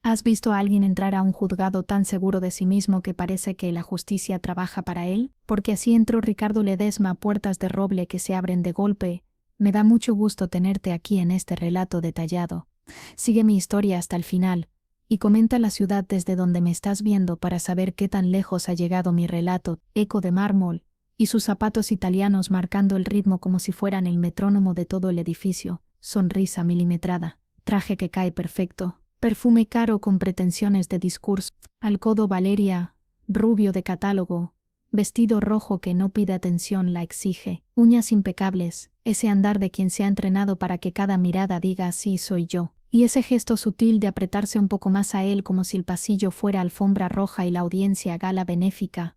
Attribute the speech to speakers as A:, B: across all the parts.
A: ¿Has visto a alguien entrar a un juzgado tan seguro de sí mismo que parece que la justicia trabaja para él? Porque así entró Ricardo Ledesma a puertas de roble que se abren de golpe. Me da mucho gusto tenerte aquí en este relato detallado. Sigue mi historia hasta el final, y comenta la ciudad desde donde me estás viendo para saber qué tan lejos ha llegado mi relato, eco de mármol, y sus zapatos italianos marcando el ritmo como si fueran el metrónomo de todo el edificio, sonrisa milimetrada, traje que cae perfecto, perfume caro con pretensiones de discurso, al codo Valeria, rubio de catálogo, vestido rojo que no pide atención la exige, uñas impecables, ese andar de quien se ha entrenado para que cada mirada diga sí soy yo, y ese gesto sutil de apretarse un poco más a él como si el pasillo fuera alfombra roja y la audiencia gala benéfica.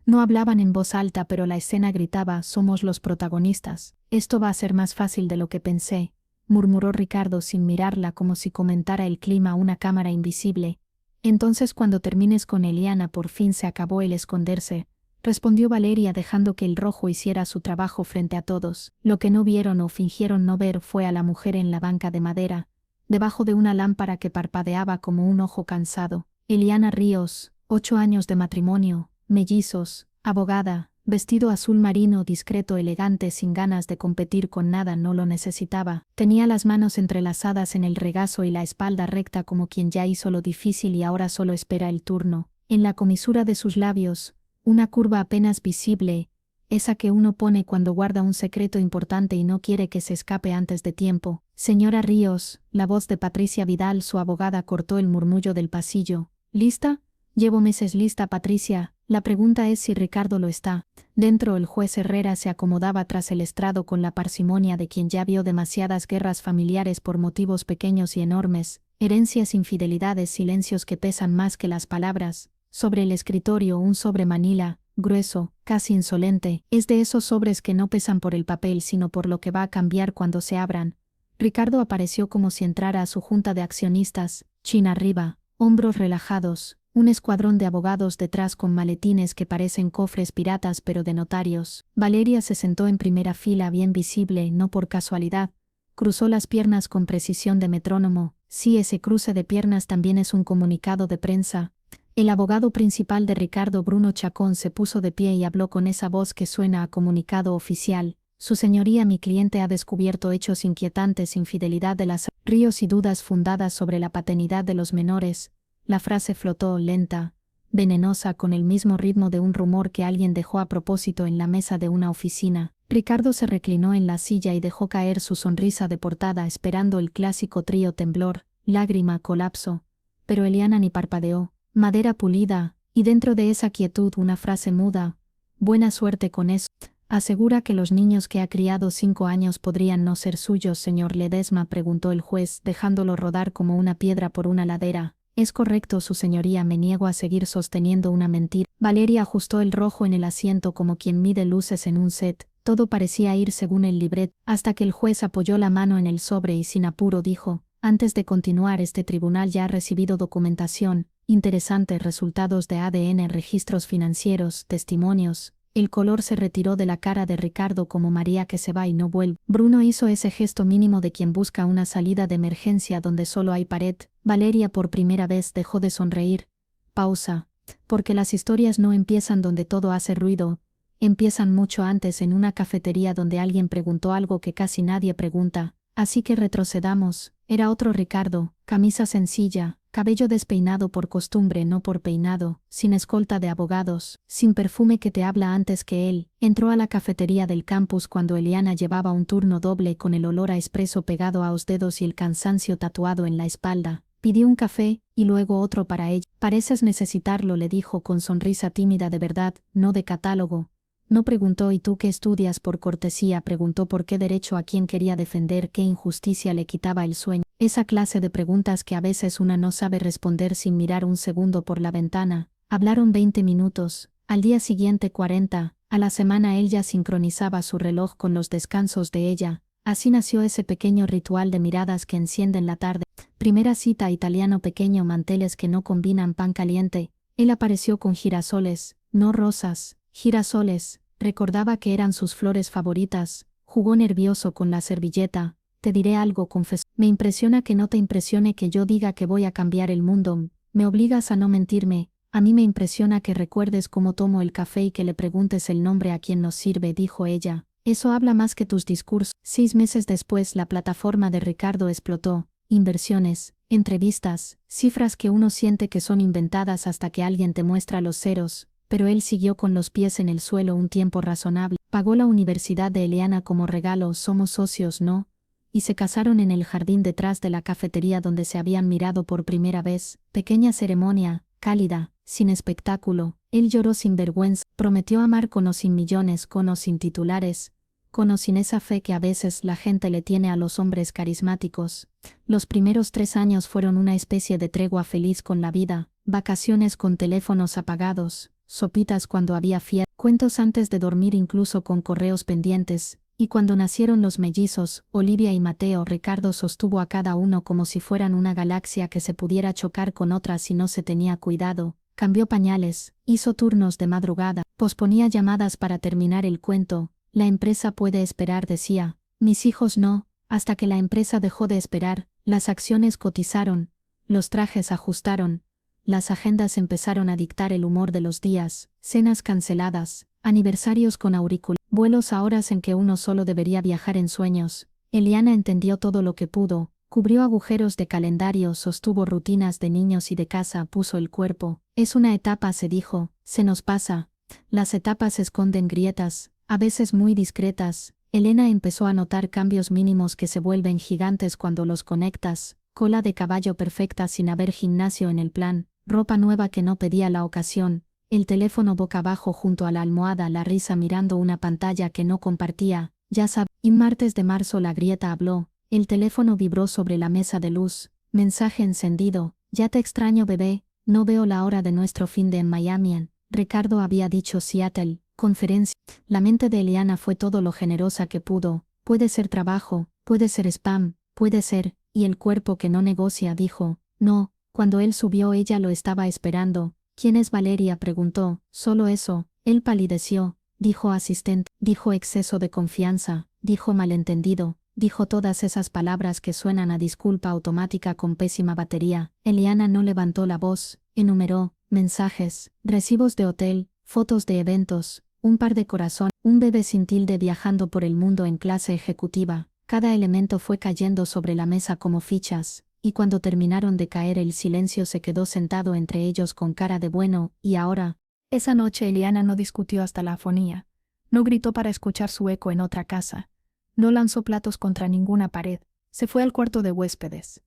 A: No hablaban en voz alta, pero la escena gritaba: somos los protagonistas. Esto va a ser más fácil de lo que pensé, murmuró Ricardo sin mirarla como si comentara el clima a una cámara invisible. Entonces cuando termines con Eliana por fin se acabó el esconderse, respondió Valeria dejando que el rojo hiciera su trabajo frente a todos. Lo que no vieron o fingieron no ver fue a la mujer en la banca de madera, debajo de una lámpara que parpadeaba como un ojo cansado. Eliana Ríos, 8 años de matrimonio, mellizos, abogada, vestido azul marino discreto elegante sin ganas de competir con nada, no lo necesitaba. Tenía las manos entrelazadas en el regazo y la espalda recta como quien ya hizo lo difícil y ahora solo espera el turno. En la comisura de sus labios, una curva apenas visible, esa que uno pone cuando guarda un secreto importante y no quiere que se escape antes de tiempo. Señora Ríos, la voz de Patricia Vidal, su abogada, cortó el murmullo del pasillo. ¿Lista? Llevo meses lista, Patricia. La pregunta es si Ricardo lo está. Dentro el juez Herrera se acomodaba tras el estrado con la parsimonia de quien ya vio demasiadas guerras familiares por motivos pequeños y enormes, herencias, infidelidades, silencios que pesan más que las palabras. Sobre el escritorio un sobre manila, grueso, casi insolente, es de esos sobres que no pesan por el papel sino por lo que va a cambiar cuando se abran. Ricardo apareció como si entrara a su junta de accionistas, chin arriba, hombros relajados, un escuadrón de abogados detrás con maletines que parecen cofres piratas pero de notarios. Valeria se sentó en primera fila bien visible, no por casualidad. Cruzó las piernas con precisión de metrónomo. Sí, ese cruce de piernas también es un comunicado de prensa. El abogado principal de Ricardo, Bruno Chacón, se puso de pie y habló con esa voz que suena a comunicado oficial. Su señoría, mi cliente ha descubierto hechos inquietantes, infidelidad de las Ríos y dudas fundadas sobre la paternidad de los menores. La frase flotó, lenta, venenosa, con el mismo ritmo de un rumor que alguien dejó a propósito en la mesa de una oficina. Ricardo se reclinó en la silla y dejó caer su sonrisa de portada esperando el clásico trío temblor, lágrima, colapso. Pero Eliana ni parpadeó. Madera pulida, y dentro de esa quietud una frase muda. Buena suerte con eso. ¿Asegura que los niños que ha criado 5 años podrían no ser suyos, señor Ledesma?, preguntó el juez, dejándolo rodar como una piedra por una ladera. Es correcto, su señoría, me niego a seguir sosteniendo una mentira. Valeria ajustó el rojo en el asiento como quien mide luces en un set. Todo parecía ir según el libreto, hasta que el juez apoyó la mano en el sobre y sin apuro dijo: antes de continuar, este tribunal ya ha recibido documentación interesante, resultados de ADN, registros financieros, testimonios. El color se retiró de la cara de Ricardo como María que se va y no vuelve. Bruno hizo ese gesto mínimo de quien busca una salida de emergencia donde solo hay pared. Valeria por primera vez dejó de sonreír. Pausa. Porque las historias no empiezan donde todo hace ruido. Empiezan mucho antes, en una cafetería donde alguien preguntó algo que casi nadie pregunta. Así que retrocedamos. Era otro Ricardo, camisa sencilla, cabello despeinado por costumbre, no por peinado, sin escolta de abogados, sin perfume que te habla antes que él. Entró a la cafetería del campus cuando Eliana llevaba un turno doble con el olor a espresso pegado a los dedos y el cansancio tatuado en la espalda. Pidió un café, y luego otro para ella. Pareces necesitarlo, le dijo con sonrisa tímida, de verdad, no de catálogo. No preguntó ¿y tú qué estudias? Por cortesía preguntó por qué derecho, a quién quería defender, qué injusticia le quitaba el sueño. Esa clase de preguntas que a veces una no sabe responder sin mirar un segundo por la ventana. Hablaron 20 minutos, al día siguiente 40, a la semana él ya sincronizaba su reloj con los descansos de ella. Así nació ese pequeño ritual de miradas que encienden la tarde. Primera cita, italiano pequeño, manteles que no combinan, pan caliente. Él apareció con girasoles, no rosas. Girasoles, recordaba que eran sus flores favoritas. Jugó nervioso con la servilleta. Te diré algo, confesó. Me impresiona que no te impresione que yo diga que voy a cambiar el mundo. Me obligas a no mentirme. A mí me impresiona que recuerdes cómo tomo el café y que le preguntes el nombre a quien nos sirve, dijo ella. Eso habla más que tus discursos. 6 meses después la plataforma de Ricardo explotó. Inversiones, entrevistas, cifras que uno siente que son inventadas hasta que alguien te muestra los ceros, pero él siguió con los pies en el suelo un tiempo razonable. Pagó la universidad de Eliana como regalo, somos socios, ¿no? Y se casaron en el jardín detrás de la cafetería donde se habían mirado por primera vez. Pequeña ceremonia, cálida, sin espectáculo. Él lloró sin vergüenza, prometió amar con o sin millones, con o sin titulares, con o sin esa fe que a veces la gente le tiene a los hombres carismáticos. Los primeros 3 años fueron una especie de tregua feliz con la vida, vacaciones con teléfonos apagados, sopitas cuando había fiebre, cuentos antes de dormir incluso con correos pendientes, y cuando nacieron los mellizos, Olivia y Mateo, Ricardo sostuvo a cada uno como si fueran una galaxia que se pudiera chocar con otra si no se tenía cuidado. Cambió pañales, hizo turnos de madrugada, posponía llamadas para terminar el cuento. La empresa puede esperar, decía. Mis hijos no. Hasta que la empresa dejó de esperar, las acciones cotizaron, los trajes ajustaron, las agendas empezaron a dictar el humor de los días, cenas canceladas, aniversarios con auricular, vuelos a horas en que uno solo debería viajar en sueños. Eliana entendió todo lo que pudo, cubrió agujeros de calendario, sostuvo rutinas de niños y de casa, puso el cuerpo. Es una etapa, se dijo, se nos pasa. Las etapas esconden grietas, a veces muy discretas. Elena empezó a notar cambios mínimos que se vuelven gigantes cuando los conectas. Cola de caballo perfecta sin haber gimnasio en el plan, ropa nueva que no pedía la ocasión, el teléfono boca abajo junto a la almohada, la risa mirando una pantalla que no compartía. Ya sabes, y martes de marzo la grieta habló, el teléfono vibró sobre la mesa de luz, mensaje encendido, ya te extraño bebé, no veo la hora de nuestro fin de en Miami. Ricardo había dicho Seattle, conferencia. La mente de Eliana fue todo lo generosa que pudo. Puede ser trabajo, puede ser spam, puede ser, y el cuerpo que no negocia dijo, no. Cuando él subió ella lo estaba esperando. ¿Quién es Valeria?, preguntó. Solo eso. Él palideció, dijo asistente, dijo exceso de confianza, dijo malentendido, dijo todas esas palabras que suenan a disculpa automática con pésima batería. Eliana no levantó la voz, enumeró, mensajes, recibos de hotel, fotos de eventos, un par de corazón, un bebé sin tilde viajando por el mundo en clase ejecutiva. Cada elemento fue cayendo sobre la mesa como fichas, y cuando terminaron de caer el silencio se quedó sentado entre ellos con cara de bueno, ¿y ahora? Esa noche Eliana no discutió hasta la afonía, no gritó para escuchar su eco en otra casa, no lanzó platos contra ninguna pared, se fue al cuarto de huéspedes.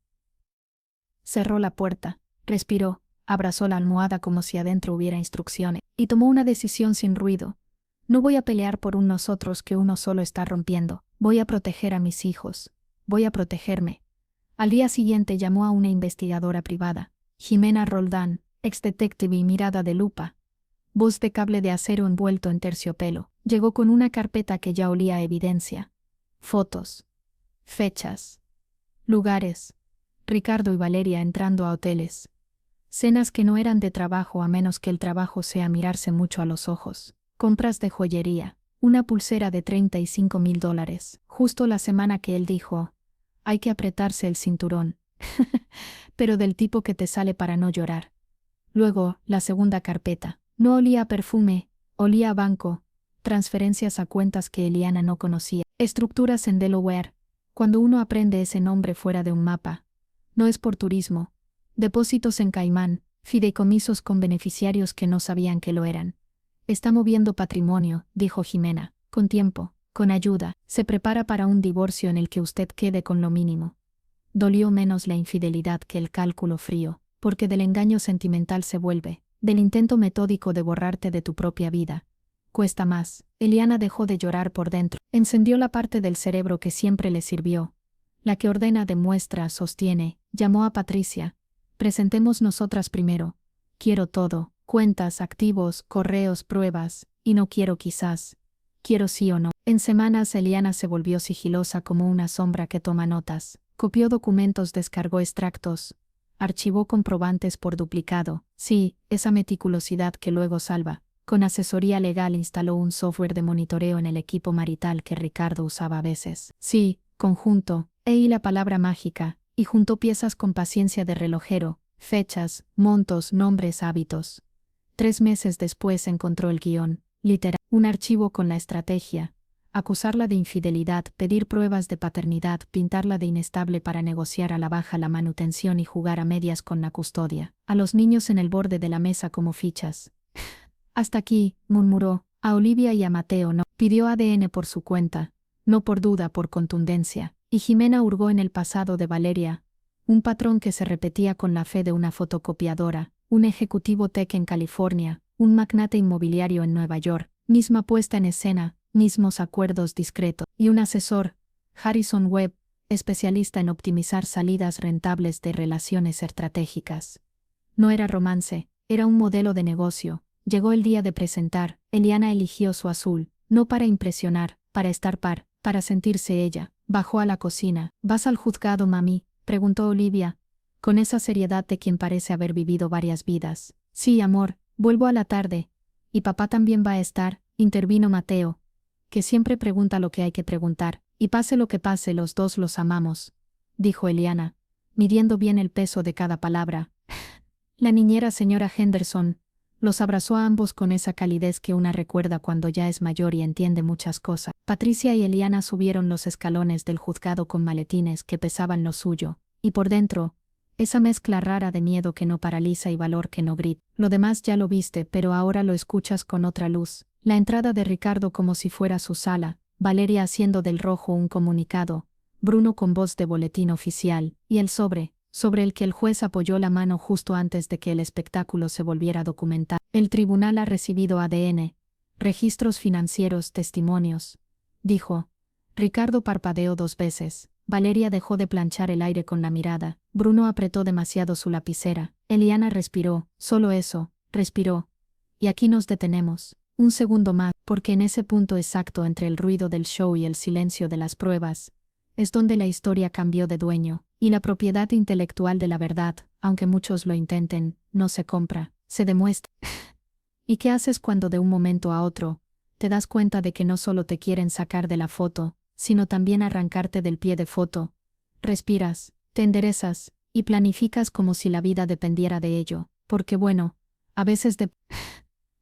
A: Cerró la puerta, respiró, abrazó la almohada como si adentro hubiera instrucciones, y tomó una decisión sin ruido. No voy a pelear por un nosotros que uno solo está rompiendo, voy a proteger a mis hijos, voy a protegerme. Al día siguiente llamó a una investigadora privada, Jimena Roldán, ex-detective y mirada de lupa. Voz de cable de acero envuelto en terciopelo. Llegó con una carpeta que ya olía a evidencia. Fotos. Fechas. Lugares. Ricardo y Valeria entrando a hoteles. Cenas que no eran de trabajo a menos que el trabajo sea mirarse mucho a los ojos. Compras de joyería. Una pulsera de $35,000. Justo la semana que él dijo, hay que apretarse el cinturón. Pero del tipo que te sale para no llorar. Luego, la segunda carpeta. No olía a perfume, olía a banco. Transferencias a cuentas que Eliana no conocía. Estructuras en Delaware. Cuando uno aprende ese nombre fuera de un mapa. No es por turismo. Depósitos en Caimán, fideicomisos con beneficiarios que no sabían que lo eran. Está moviendo patrimonio, dijo Jimena, con tiempo, con ayuda, se prepara para un divorcio en el que usted quede con lo mínimo. Dolió menos la infidelidad que el cálculo frío, porque del engaño sentimental se vuelve, del intento metódico de borrarte de tu propia vida. Cuesta más. Eliana dejó de llorar por dentro, encendió la parte del cerebro que siempre le sirvió. La que ordena, demuestra, sostiene, llamó a Patricia. Presentemos nosotras primero. Quiero todo, cuentas, activos, correos, pruebas, y no quiero quizás. Quiero sí o no. En semanas Eliana se volvió sigilosa como una sombra que toma notas. Copió documentos, descargó extractos. Archivó comprobantes por duplicado. Sí, esa meticulosidad que luego salva. Con asesoría legal instaló un software de monitoreo en el equipo marital que Ricardo usaba a veces. Sí, conjunto, y la palabra mágica, y juntó piezas con paciencia de relojero, fechas, montos, nombres, hábitos. 3 meses después encontró el guión, literal, un archivo con la estrategia. Acusarla de infidelidad, pedir pruebas de paternidad, pintarla de inestable para negociar a la baja la manutención y jugar a medias con la custodia. A los niños en el borde de la mesa como fichas. Hasta aquí, murmuró, a Olivia y a Mateo no. Pidió ADN por su cuenta, no por duda, por contundencia. Y Jimena hurgó en el pasado de Valeria. Un patrón que se repetía con la fe de una fotocopiadora, un ejecutivo tech en California, un magnate inmobiliario en Nueva York, misma puesta en escena, mismos acuerdos discretos, y un asesor, Harrison Webb, especialista en optimizar salidas rentables de relaciones estratégicas. No era romance, era un modelo de negocio. Llegó el día de presentar. Eliana eligió su azul, no para impresionar, para estar para sentirse ella. Bajó a la cocina. ¿Vas al juzgado, mami?, preguntó Olivia, con esa seriedad de quien parece haber vivido varias vidas. Sí, amor, vuelvo a la tarde. Y papá también va a estar, intervino Mateo, que siempre pregunta lo que hay que preguntar, y pase lo que pase, los dos los amamos, dijo Eliana, midiendo bien el peso de cada palabra. La niñera señora Henderson los abrazó a ambos con esa calidez que una recuerda cuando ya es mayor y entiende muchas cosas. Patricia y Eliana subieron los escalones del juzgado con maletines que pesaban lo suyo, y por dentro, esa mezcla rara de miedo que no paraliza y valor que no grita. Lo demás ya lo viste, pero ahora lo escuchas con otra luz. La entrada de Ricardo como si fuera su sala, Valeria haciendo del rojo un comunicado, Bruno con voz de boletín oficial, y el sobre el que el juez apoyó la mano justo antes de que el espectáculo se volviera documental. El tribunal ha recibido ADN, registros financieros, testimonios, dijo. Ricardo parpadeó 2 veces. Valeria dejó de planchar el aire con la mirada. Bruno apretó demasiado su lapicera. Eliana respiró, solo eso, respiró. Y aquí nos detenemos. Un segundo más, porque en ese punto exacto entre el ruido del show y el silencio de las pruebas, es donde la historia cambió de dueño, y la propiedad intelectual de la verdad, aunque muchos lo intenten, no se compra, se demuestra. ¿Y qué haces cuando de un momento a otro te das cuenta de que no solo te quieren sacar de la foto, sino también arrancarte del pie de foto? Respiras, te enderezas, y planificas como si la vida dependiera de ello, porque bueno, a veces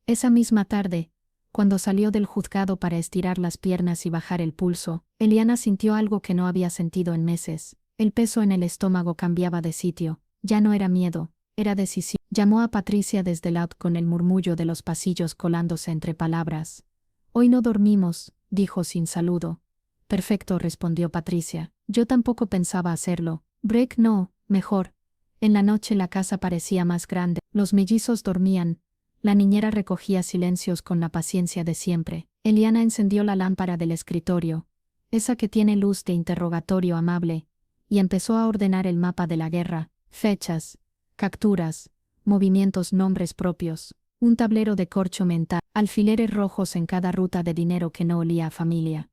A: Esa misma tarde, cuando salió del juzgado para estirar las piernas y bajar el pulso, Eliana sintió algo que no había sentido en meses. El peso en el estómago cambiaba de sitio. Ya no era miedo, era decisión. Llamó a Patricia desde el out con el murmullo de los pasillos colándose entre palabras. Hoy no dormimos, dijo sin saludo. Perfecto, respondió Patricia. Yo tampoco pensaba hacerlo. Break no, mejor. En la noche la casa parecía más grande. Los mellizos dormían. La niñera recogía silencios con la paciencia de siempre. Eliana encendió la lámpara del escritorio, esa que tiene luz de interrogatorio amable, y empezó a ordenar el mapa de la guerra, fechas, capturas, movimientos, nombres propios, un tablero de corcho mental, alfileres rojos en cada ruta de dinero que no olía a familia.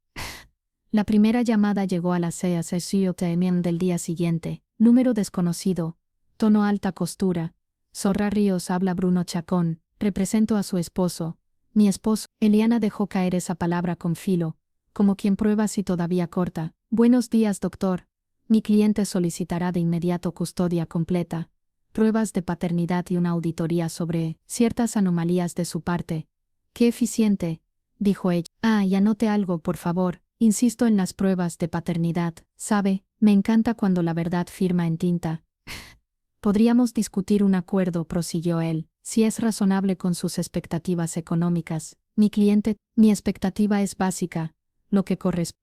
A: La primera llamada llegó a las 6 p.m. del día siguiente, número desconocido, tono alta costura. Zorra Ríos, habla Bruno Chacón. Represento a su esposo. Mi esposo. Eliana dejó caer esa palabra con filo, como quien prueba si todavía corta. Buenos días, doctor. Mi cliente solicitará de inmediato custodia completa, pruebas de paternidad y una auditoría sobre ciertas anomalías de su parte. Qué eficiente, dijo ella. Y anote algo, por favor. Insisto en las pruebas de paternidad. Sabe, me encanta cuando la verdad firma en tinta. Podríamos discutir un acuerdo, prosiguió él, si es razonable con sus expectativas económicas. Mi expectativa es básica, lo que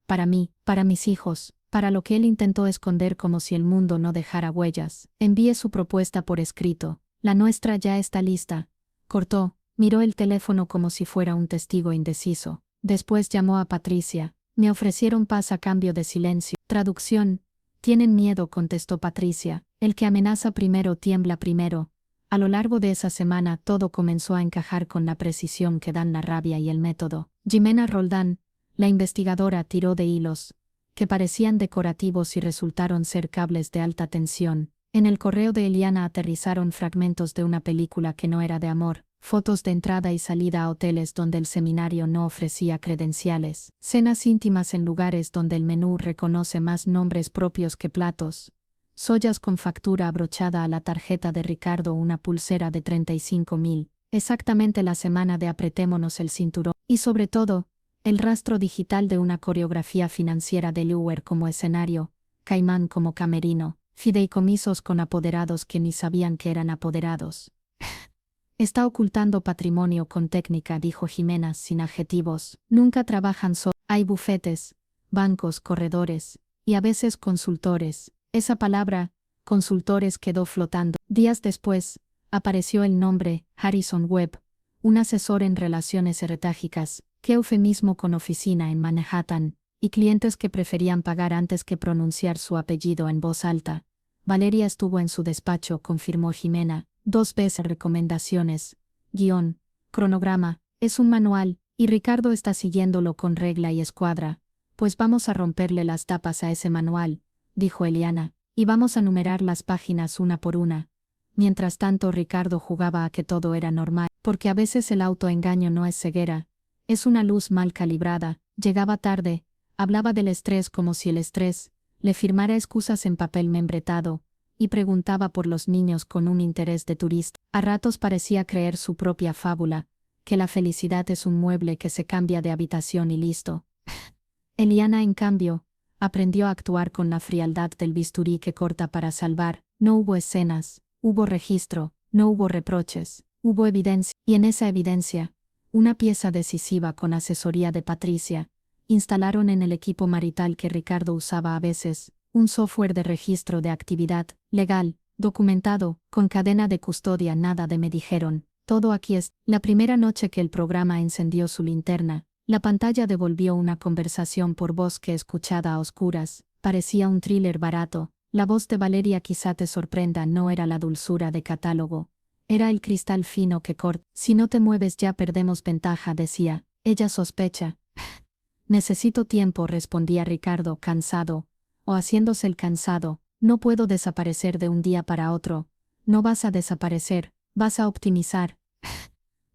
A: para mí, para mis hijos, para lo que él intentó esconder como si el mundo no dejara huellas. Envíe su propuesta por escrito. La nuestra ya está lista. Cortó, miró el teléfono como si fuera un testigo indeciso. Después llamó a Patricia. Me ofrecieron paz a cambio de silencio. Traducción. Tienen miedo, contestó Patricia. El que amenaza primero tiembla primero. A lo largo de esa semana todo comenzó a encajar con la precisión que dan la rabia y el método. Jimena Roldán, la investigadora, tiró de hilos, que parecían decorativos y resultaron ser cables de alta tensión. En el correo de Eliana aterrizaron fragmentos de una película que no era de amor, fotos de entrada y salida a hoteles donde el seminario no ofrecía credenciales, cenas íntimas en lugares donde el menú reconoce más nombres propios que platos, Soyas con factura abrochada a la tarjeta de Ricardo, una pulsera de 35.000, exactamente la semana de apretémonos el cinturón, y sobre todo, el rastro digital de una coreografía financiera de Luer como escenario, Caimán como camerino, fideicomisos con apoderados que ni sabían que eran apoderados. Está ocultando patrimonio con técnica, dijo Jimena sin adjetivos. Nunca trabajan solo. Hay bufetes, bancos, corredores, y a veces consultores. Esa palabra, consultores, quedó flotando. Días después, apareció el nombre, Harrison Webb, un asesor en relaciones estratégicas, qué eufemismo, con oficina en Manhattan, y clientes que preferían pagar antes que pronunciar su apellido en voz alta. Valeria estuvo en su despacho, confirmó Jimena, 2 veces. Recomendaciones, guión, cronograma, es un manual, y Ricardo está siguiéndolo con regla y escuadra. Pues vamos a romperle las tapas a ese manual, dijo Eliana, y vamos a numerar las páginas una por una. Mientras tanto, Ricardo jugaba a que todo era normal, porque a veces el autoengaño no es ceguera, es una luz mal calibrada. Llegaba tarde, hablaba del estrés como si el estrés le firmara excusas en papel membretado, y preguntaba por los niños con un interés de turista. A ratos parecía creer su propia fábula, que la felicidad es un mueble que se cambia de habitación y listo. Eliana, en cambio, aprendió a actuar con la frialdad del bisturí que corta para salvar. No hubo escenas, hubo registro, no hubo reproches, hubo evidencia, y en esa evidencia, una pieza decisiva con asesoría de Patricia, instalaron en el equipo marital que Ricardo usaba a veces, un software de registro de actividad, legal, documentado, con cadena de custodia. Nada de me dijeron, todo aquí es. La primera noche que el programa encendió su linterna, la pantalla devolvió una conversación por voz que, escuchada a oscuras, parecía un thriller barato. La voz de Valeria, quizá te sorprenda, no era la dulzura de catálogo. Era el cristal fino que corta. Si no te mueves ya perdemos ventaja, decía. Ella sospecha. Necesito tiempo, respondía Ricardo, cansado, o haciéndose el cansado. No puedo desaparecer de un día para otro. No vas a desaparecer, vas a optimizar.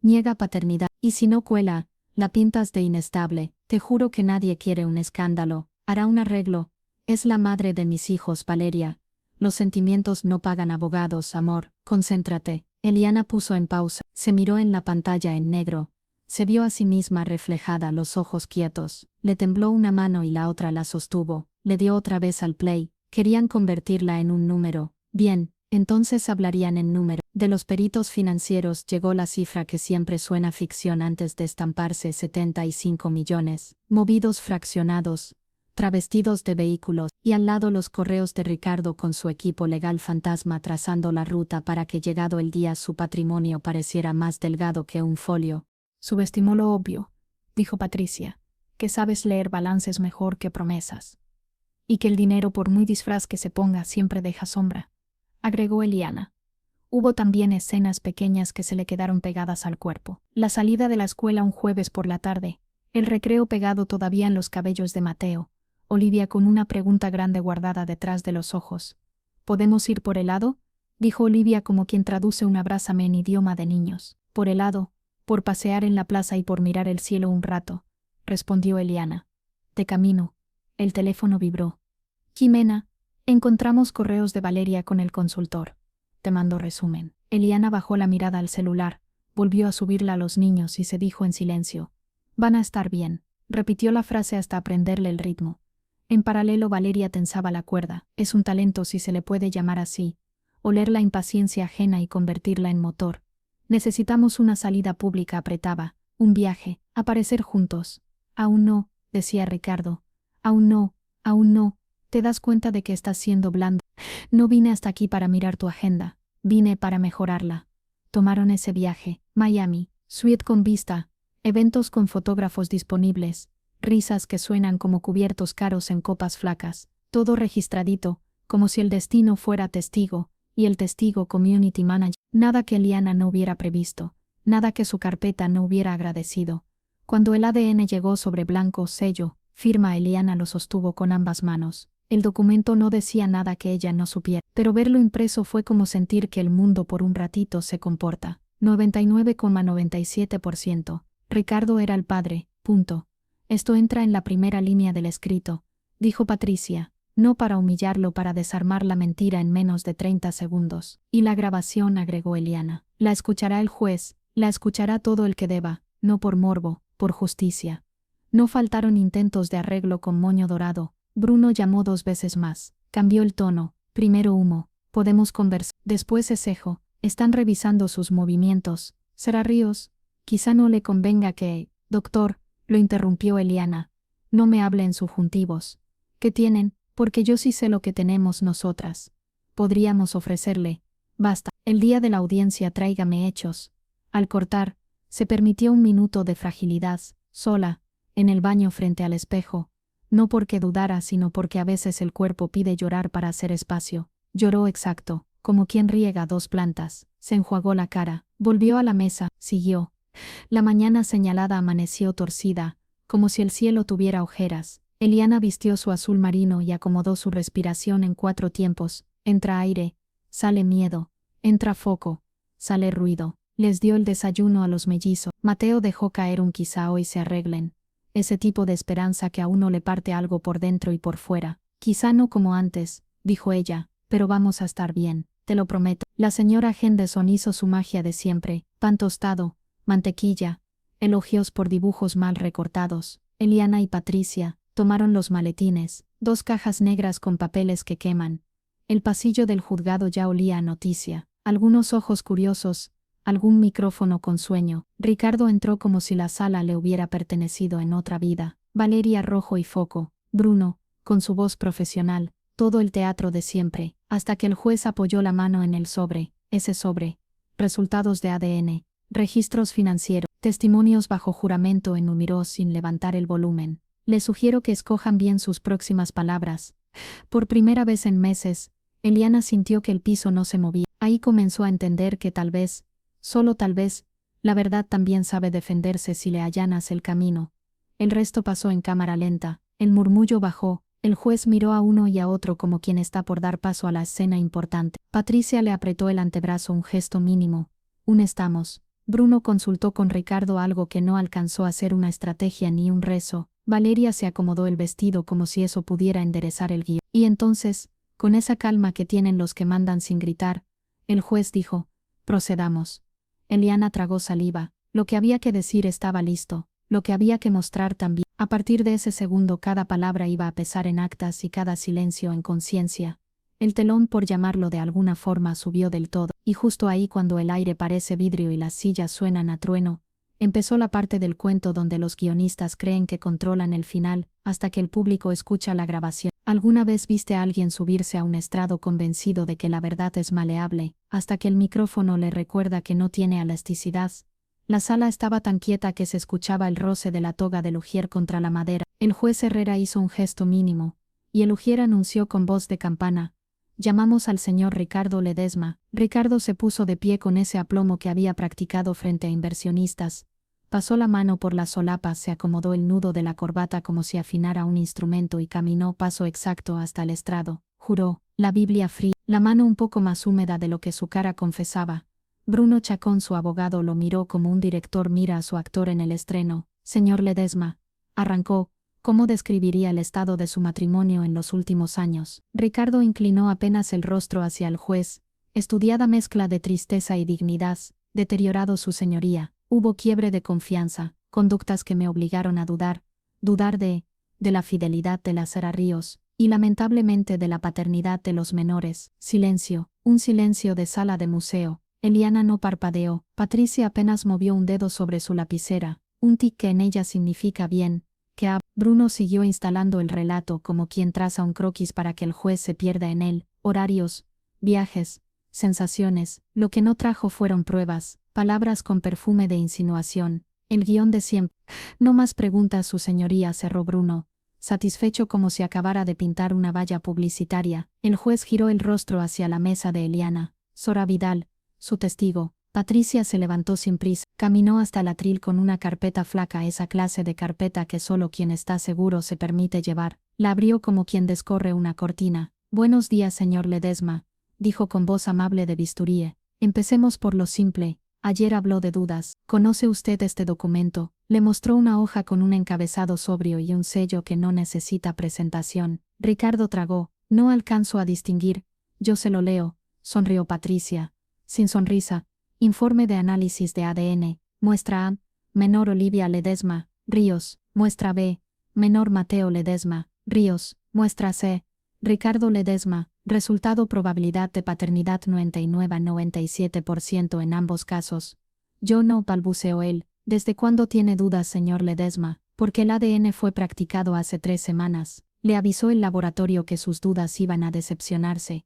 A: Niega paternidad. Y si no cuela, la pintas de inestable. Te juro que nadie quiere un escándalo. Hará un arreglo. Es la madre de mis hijos, Valeria. Los sentimientos no pagan abogados, amor. Concéntrate. Eliana puso en pausa, se miró en la pantalla en negro. Se vio a sí misma reflejada, los ojos quietos. Le tembló una mano y la otra la sostuvo. Le dio otra vez al play. Querían convertirla en un número. Bien, entonces hablarían en número. De los peritos financieros llegó la cifra que siempre suena ficción antes de estamparse: 75 millones. Movidos, fraccionados, travestidos de vehículos, y al lado los correos de Ricardo con su equipo legal fantasma trazando la ruta para que, llegado el día, su patrimonio pareciera más delgado que un folio. Subestimó lo obvio, dijo Patricia, que sabes leer balances mejor que promesas. Y que el dinero, por muy disfraz que se ponga, siempre deja sombra, agregó Eliana. Hubo también escenas pequeñas que se le quedaron pegadas al cuerpo. La salida de la escuela un jueves por la tarde, el recreo pegado todavía en los cabellos de Mateo, Olivia con una pregunta grande guardada detrás de los ojos. ¿Podemos ir por helado?, dijo Olivia como quien traduce un abrázame en idioma de niños. Por helado, por pasear en la plaza y por mirar el cielo un rato, respondió Eliana. De camino, el teléfono vibró. Jimena, encontramos correos de Valeria con el consultor. Te mando resumen. Eliana bajó la mirada al celular, volvió a subirla a los niños y se dijo en silencio. Van a estar bien. Repitió la frase hasta aprenderle el ritmo. En paralelo, Valeria tensaba la cuerda. Es un talento, si se le puede llamar así. Oler la impaciencia ajena y convertirla en motor. Necesitamos una salida pública, apretaba. Un viaje. Aparecer juntos. Aún no, decía Ricardo. Aún no, aún no. ¿Te das cuenta de que estás siendo blando? No vine hasta aquí para mirar tu agenda. Vine para mejorarla. Tomaron ese viaje. Miami. Suite con vista. Eventos con fotógrafos disponibles. Risas que suenan como cubiertos caros en copas flacas. Todo registradito, como si el destino fuera testigo, y el testigo community manager. Nada que Eliana no hubiera previsto. Nada que su carpeta no hubiera agradecido. Cuando el ADN llegó sobre blanco, sello, firma, Eliana lo sostuvo con ambas manos. El documento no decía nada que ella no supiera, pero verlo impreso fue como sentir que el mundo por un ratito se comporta. 99,97%. Ricardo era el padre. Punto. Esto entra en la primera línea del escrito, dijo Patricia, no para humillarlo, para desarmar la mentira en menos de 30 segundos. Y la grabación, agregó Eliana. La escuchará el juez, la escuchará todo el que deba, no por morbo, por justicia. No faltaron intentos de arreglo con moño dorado. Bruno llamó 2 veces más. Cambió el tono. Primero humo. Podemos conversar. Después cejo. Están revisando sus movimientos. ¿Será Ríos? Quizá no le convenga que... Doctor, lo interrumpió Eliana. No me hable en subjuntivos. ¿Qué tienen? Porque yo sí sé lo que tenemos nosotras. Podríamos ofrecerle. Basta. El día de la audiencia tráigame hechos. Al cortar, se permitió un minuto de fragilidad, sola, en el baño frente al espejo. No porque dudara, sino porque a veces el cuerpo pide llorar para hacer espacio. Lloró exacto, como quien riega 2 plantas. Se enjuagó la cara, volvió a la mesa, siguió. La mañana señalada amaneció torcida, como si el cielo tuviera ojeras. Eliana vistió su azul marino y acomodó su respiración en 4 tiempos. Entra aire, sale miedo, entra foco, sale ruido. Les dio el desayuno a los mellizos. Mateo dejó caer un quizá hoy se arreglen. Ese tipo de esperanza que a uno le parte algo por dentro y por fuera. Quizá no como antes, dijo ella, pero vamos a estar bien, te lo prometo. La señora Henderson hizo su magia de siempre, pan tostado, mantequilla, elogios por dibujos mal recortados. Eliana y Patricia tomaron los maletines, 2 cajas negras con papeles que queman. El pasillo del juzgado ya olía a noticia. Algunos ojos curiosos, algún micrófono con sueño. Ricardo entró como si la sala le hubiera pertenecido en otra vida. Valeria rojo y foco. Bruno, con su voz profesional. Todo el teatro de siempre, hasta que el juez apoyó la mano en el sobre. Ese sobre. Resultados de ADN. Registros financieros. Testimonios bajo juramento, enumeró sin levantar el volumen. Les sugiero que escojan bien sus próximas palabras. Por primera vez en meses, Eliana sintió que el piso no se movía. Ahí comenzó a entender que tal vez, solo tal vez, la verdad también sabe defenderse si le allanas el camino. El resto pasó en cámara lenta. El murmullo bajó. El juez miró a uno y a otro como quien está por dar paso a la escena importante. Patricia le apretó el antebrazo, un gesto mínimo. Estamos. Bruno consultó con Ricardo algo que no alcanzó a ser una estrategia ni un rezo. Valeria se acomodó el vestido como si eso pudiera enderezar el guión. Y entonces, con esa calma que tienen los que mandan sin gritar, el juez dijo, procedamos. Eliana tragó saliva. Lo que había que decir estaba listo. Lo que había que mostrar también. A partir de ese segundo cada palabra iba a pesar en actas y cada silencio en conciencia. El telón, por llamarlo de alguna forma, subió del todo, y justo ahí, cuando el aire parece vidrio y las sillas suenan a trueno, empezó la parte del cuento donde los guionistas creen que controlan el final, hasta que el público escucha la grabación. ¿Alguna vez viste a alguien subirse a un estrado convencido de que la verdad es maleable, hasta que el micrófono le recuerda que no tiene elasticidad? La sala estaba tan quieta que se escuchaba el roce de la toga del ujier contra la madera. El juez Herrera hizo un gesto mínimo, y el ujier anunció con voz de campana, llamamos al señor Ricardo Ledesma. Ricardo se puso de pie con ese aplomo que había practicado frente a inversionistas. Pasó la mano por la solapa, se acomodó el nudo de la corbata como si afinara un instrumento y caminó paso exacto hasta el estrado. Juró, la Biblia fría, la mano un poco más húmeda de lo que su cara confesaba. Bruno Chacón, su abogado, lo miró como un director mira a su actor en el estreno. Señor Ledesma, arrancó. ¿Cómo describiría el estado de su matrimonio en los últimos años? Ricardo inclinó apenas el rostro hacia el juez. Estudiada mezcla de tristeza y dignidad. Deteriorado su señoría. Hubo quiebre de confianza, conductas que me obligaron a dudar. Dudar de la fidelidad de la Sra. Ríos, y lamentablemente de la paternidad de los menores. Silencio, un silencio de sala de museo. Eliana no parpadeó. Patricia apenas movió un dedo sobre su lapicera. Un tic que en ella significa bien. Bruno siguió instalando el relato como quien traza un croquis para que el juez se pierda en él. Horarios, viajes, sensaciones. Lo que no trajo fueron pruebas, palabras con perfume de insinuación. El guión de siempre. No más preguntas, su señoría, cerró Bruno, satisfecho como si acabara de pintar una valla publicitaria. El juez giró el rostro hacia la mesa de Eliana. Sora Vidal, su testigo. Patricia se levantó sin prisa, caminó hasta el atril con una carpeta flaca, esa clase de carpeta que solo quien está seguro se permite llevar. La abrió como quien descorre una cortina. Buenos días, señor Ledesma, dijo con voz amable de bisturí. Empecemos por lo simple. Ayer habló de dudas. ¿Conoce usted este documento? Le mostró una hoja con un encabezado sobrio y un sello que no necesita presentación. Ricardo tragó. No alcanzo a distinguir. Yo se lo leo. Sonrió Patricia. Sin sonrisa. Informe de análisis de ADN. Muestra A. Menor Olivia Ledesma. Ríos. Muestra B. Menor Mateo Ledesma. Ríos. Muestra C. Ricardo Ledesma. Resultado: probabilidad de paternidad 99 a 97% en ambos casos. Yo no, balbuceó él. ¿Desde cuándo tiene dudas, señor Ledesma? Porque el ADN fue practicado hace 3 semanas. Le avisó el laboratorio que sus dudas iban a decepcionarse.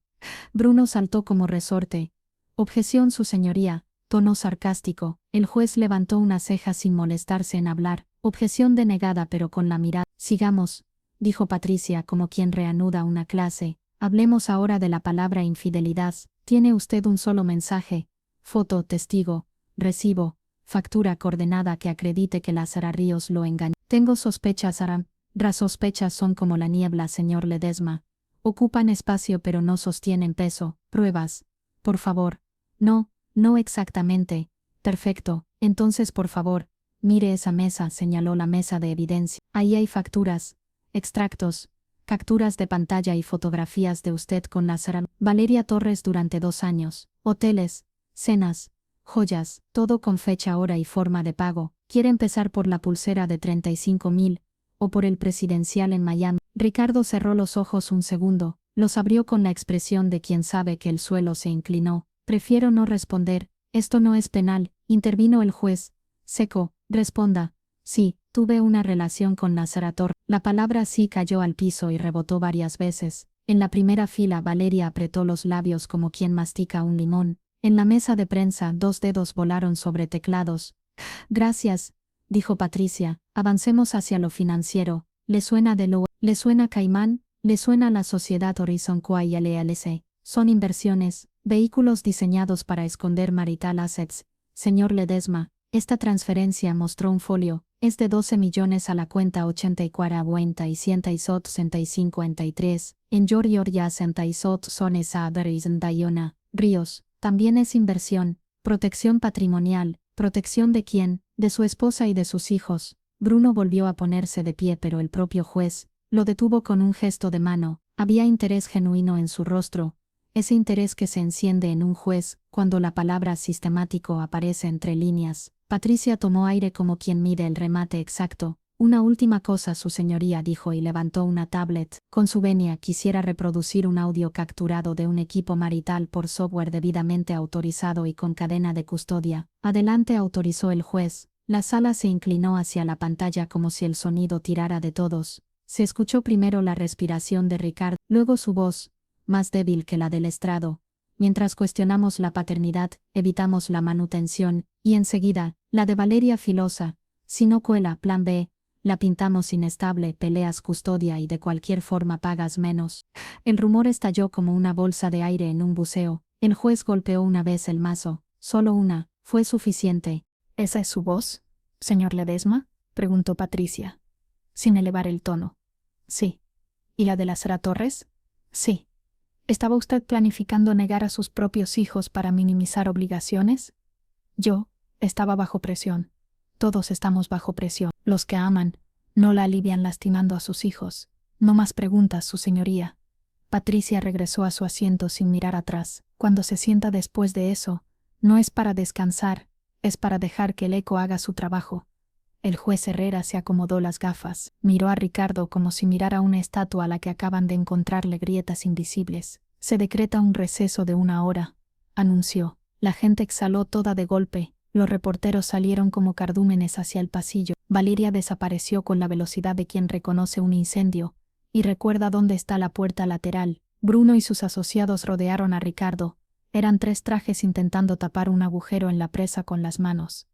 A: Bruno saltó como resorte. Objeción, su señoría. Tono sarcástico. El juez levantó una ceja sin molestarse en hablar. Objeción denegada, pero con la mirada. Sigamos, dijo Patricia como quien reanuda una clase. Hablemos ahora de la palabra infidelidad. Tiene usted un solo mensaje. Foto, testigo, recibo, factura coordenada que acredite que Lázara Ríos lo engañó. Tengo sospechas, Aram. Las sospechas son como la niebla, señor Ledesma. Ocupan espacio pero no sostienen peso. Pruebas. Por favor. No, no exactamente. Perfecto. Entonces, por favor, mire esa mesa, señaló la mesa de evidencia. Ahí hay facturas, extractos, capturas de pantalla y fotografías de usted con Lázara Valeria Torres durante 2 años. Hoteles, cenas, joyas, todo con fecha, hora y forma de pago. ¿Quiere empezar por la pulsera de 35.000 o por el presidencial en Miami? Ricardo cerró los ojos un segundo, los abrió con la expresión de quien sabe que el suelo se inclinó. Prefiero no responder. Esto no es penal, intervino el juez. Seco, responda. Sí, tuve una relación con Lázara Torres. La palabra sí cayó al piso y rebotó varias veces. En la primera fila Valeria apretó los labios como quien mastica un limón. En la mesa de prensa 2 dedos volaron sobre teclados. Gracias, dijo Patricia. Avancemos hacia lo financiero. ¿Le suena ¿Le suena Caimán? ¿Le suena la sociedad Horizon Quay LLC? Son inversiones, vehículos diseñados para esconder marital assets. Señor Ledesma, esta transferencia, mostró un folio, es de 12 millones a la cuenta 84 y 153. En Georgia 68 sones a Dayona. Ríos, también es inversión, protección patrimonial. ¿Protección de quién? De su esposa y de sus hijos. Bruno volvió a ponerse de pie, pero el propio juez lo detuvo con un gesto de mano. Había interés genuino en su rostro. Ese interés que se enciende en un juez cuando la palabra sistemático aparece entre líneas. Patricia tomó aire como quien mide el remate exacto. Una última cosa, su señoría, dijo y levantó una tablet. Con su venia quisiera reproducir un audio capturado de un equipo marital por software debidamente autorizado y con cadena de custodia. Adelante, autorizó el juez. La sala se inclinó hacia la pantalla como si el sonido tirara de todos. Se escuchó primero la respiración de Ricardo, luego su voz, más débil que la del estrado. Mientras cuestionamos la paternidad, evitamos la manutención, y enseguida, la de Valeria filosa. Si no cuela, plan B. La pintamos inestable, peleas custodia y de cualquier forma pagas menos. El rumor estalló como una bolsa de aire en un buceo. El juez golpeó una vez el mazo. Solo una. Fue suficiente.
B: ¿Esa es su voz, señor Ledesma?, preguntó Patricia, sin elevar el tono.
A: Sí.
B: ¿Y la de Lázara Torres?
A: Sí.
B: ¿Estaba usted planificando negar a sus propios hijos para minimizar obligaciones?
A: Yo
B: estaba bajo presión. Todos estamos bajo presión. Los que aman no la alivian lastimando a sus hijos. No más preguntas, su señoría. Patricia regresó a su asiento sin mirar atrás. Cuando se sienta después de eso, no es para descansar, es para dejar que el eco haga su trabajo. El juez Herrera se acomodó las gafas, miró a Ricardo como si mirara una estatua a la que acaban de encontrarle grietas invisibles. Se decreta un receso de 1 hora, anunció. La gente exhaló toda de golpe. Los reporteros salieron como cardúmenes hacia el pasillo. Valeria desapareció con la velocidad de quien reconoce un incendio y recuerda dónde está la puerta lateral. Bruno y sus asociados rodearon a Ricardo. Eran 3 trajes intentando tapar un agujero en la presa con las manos.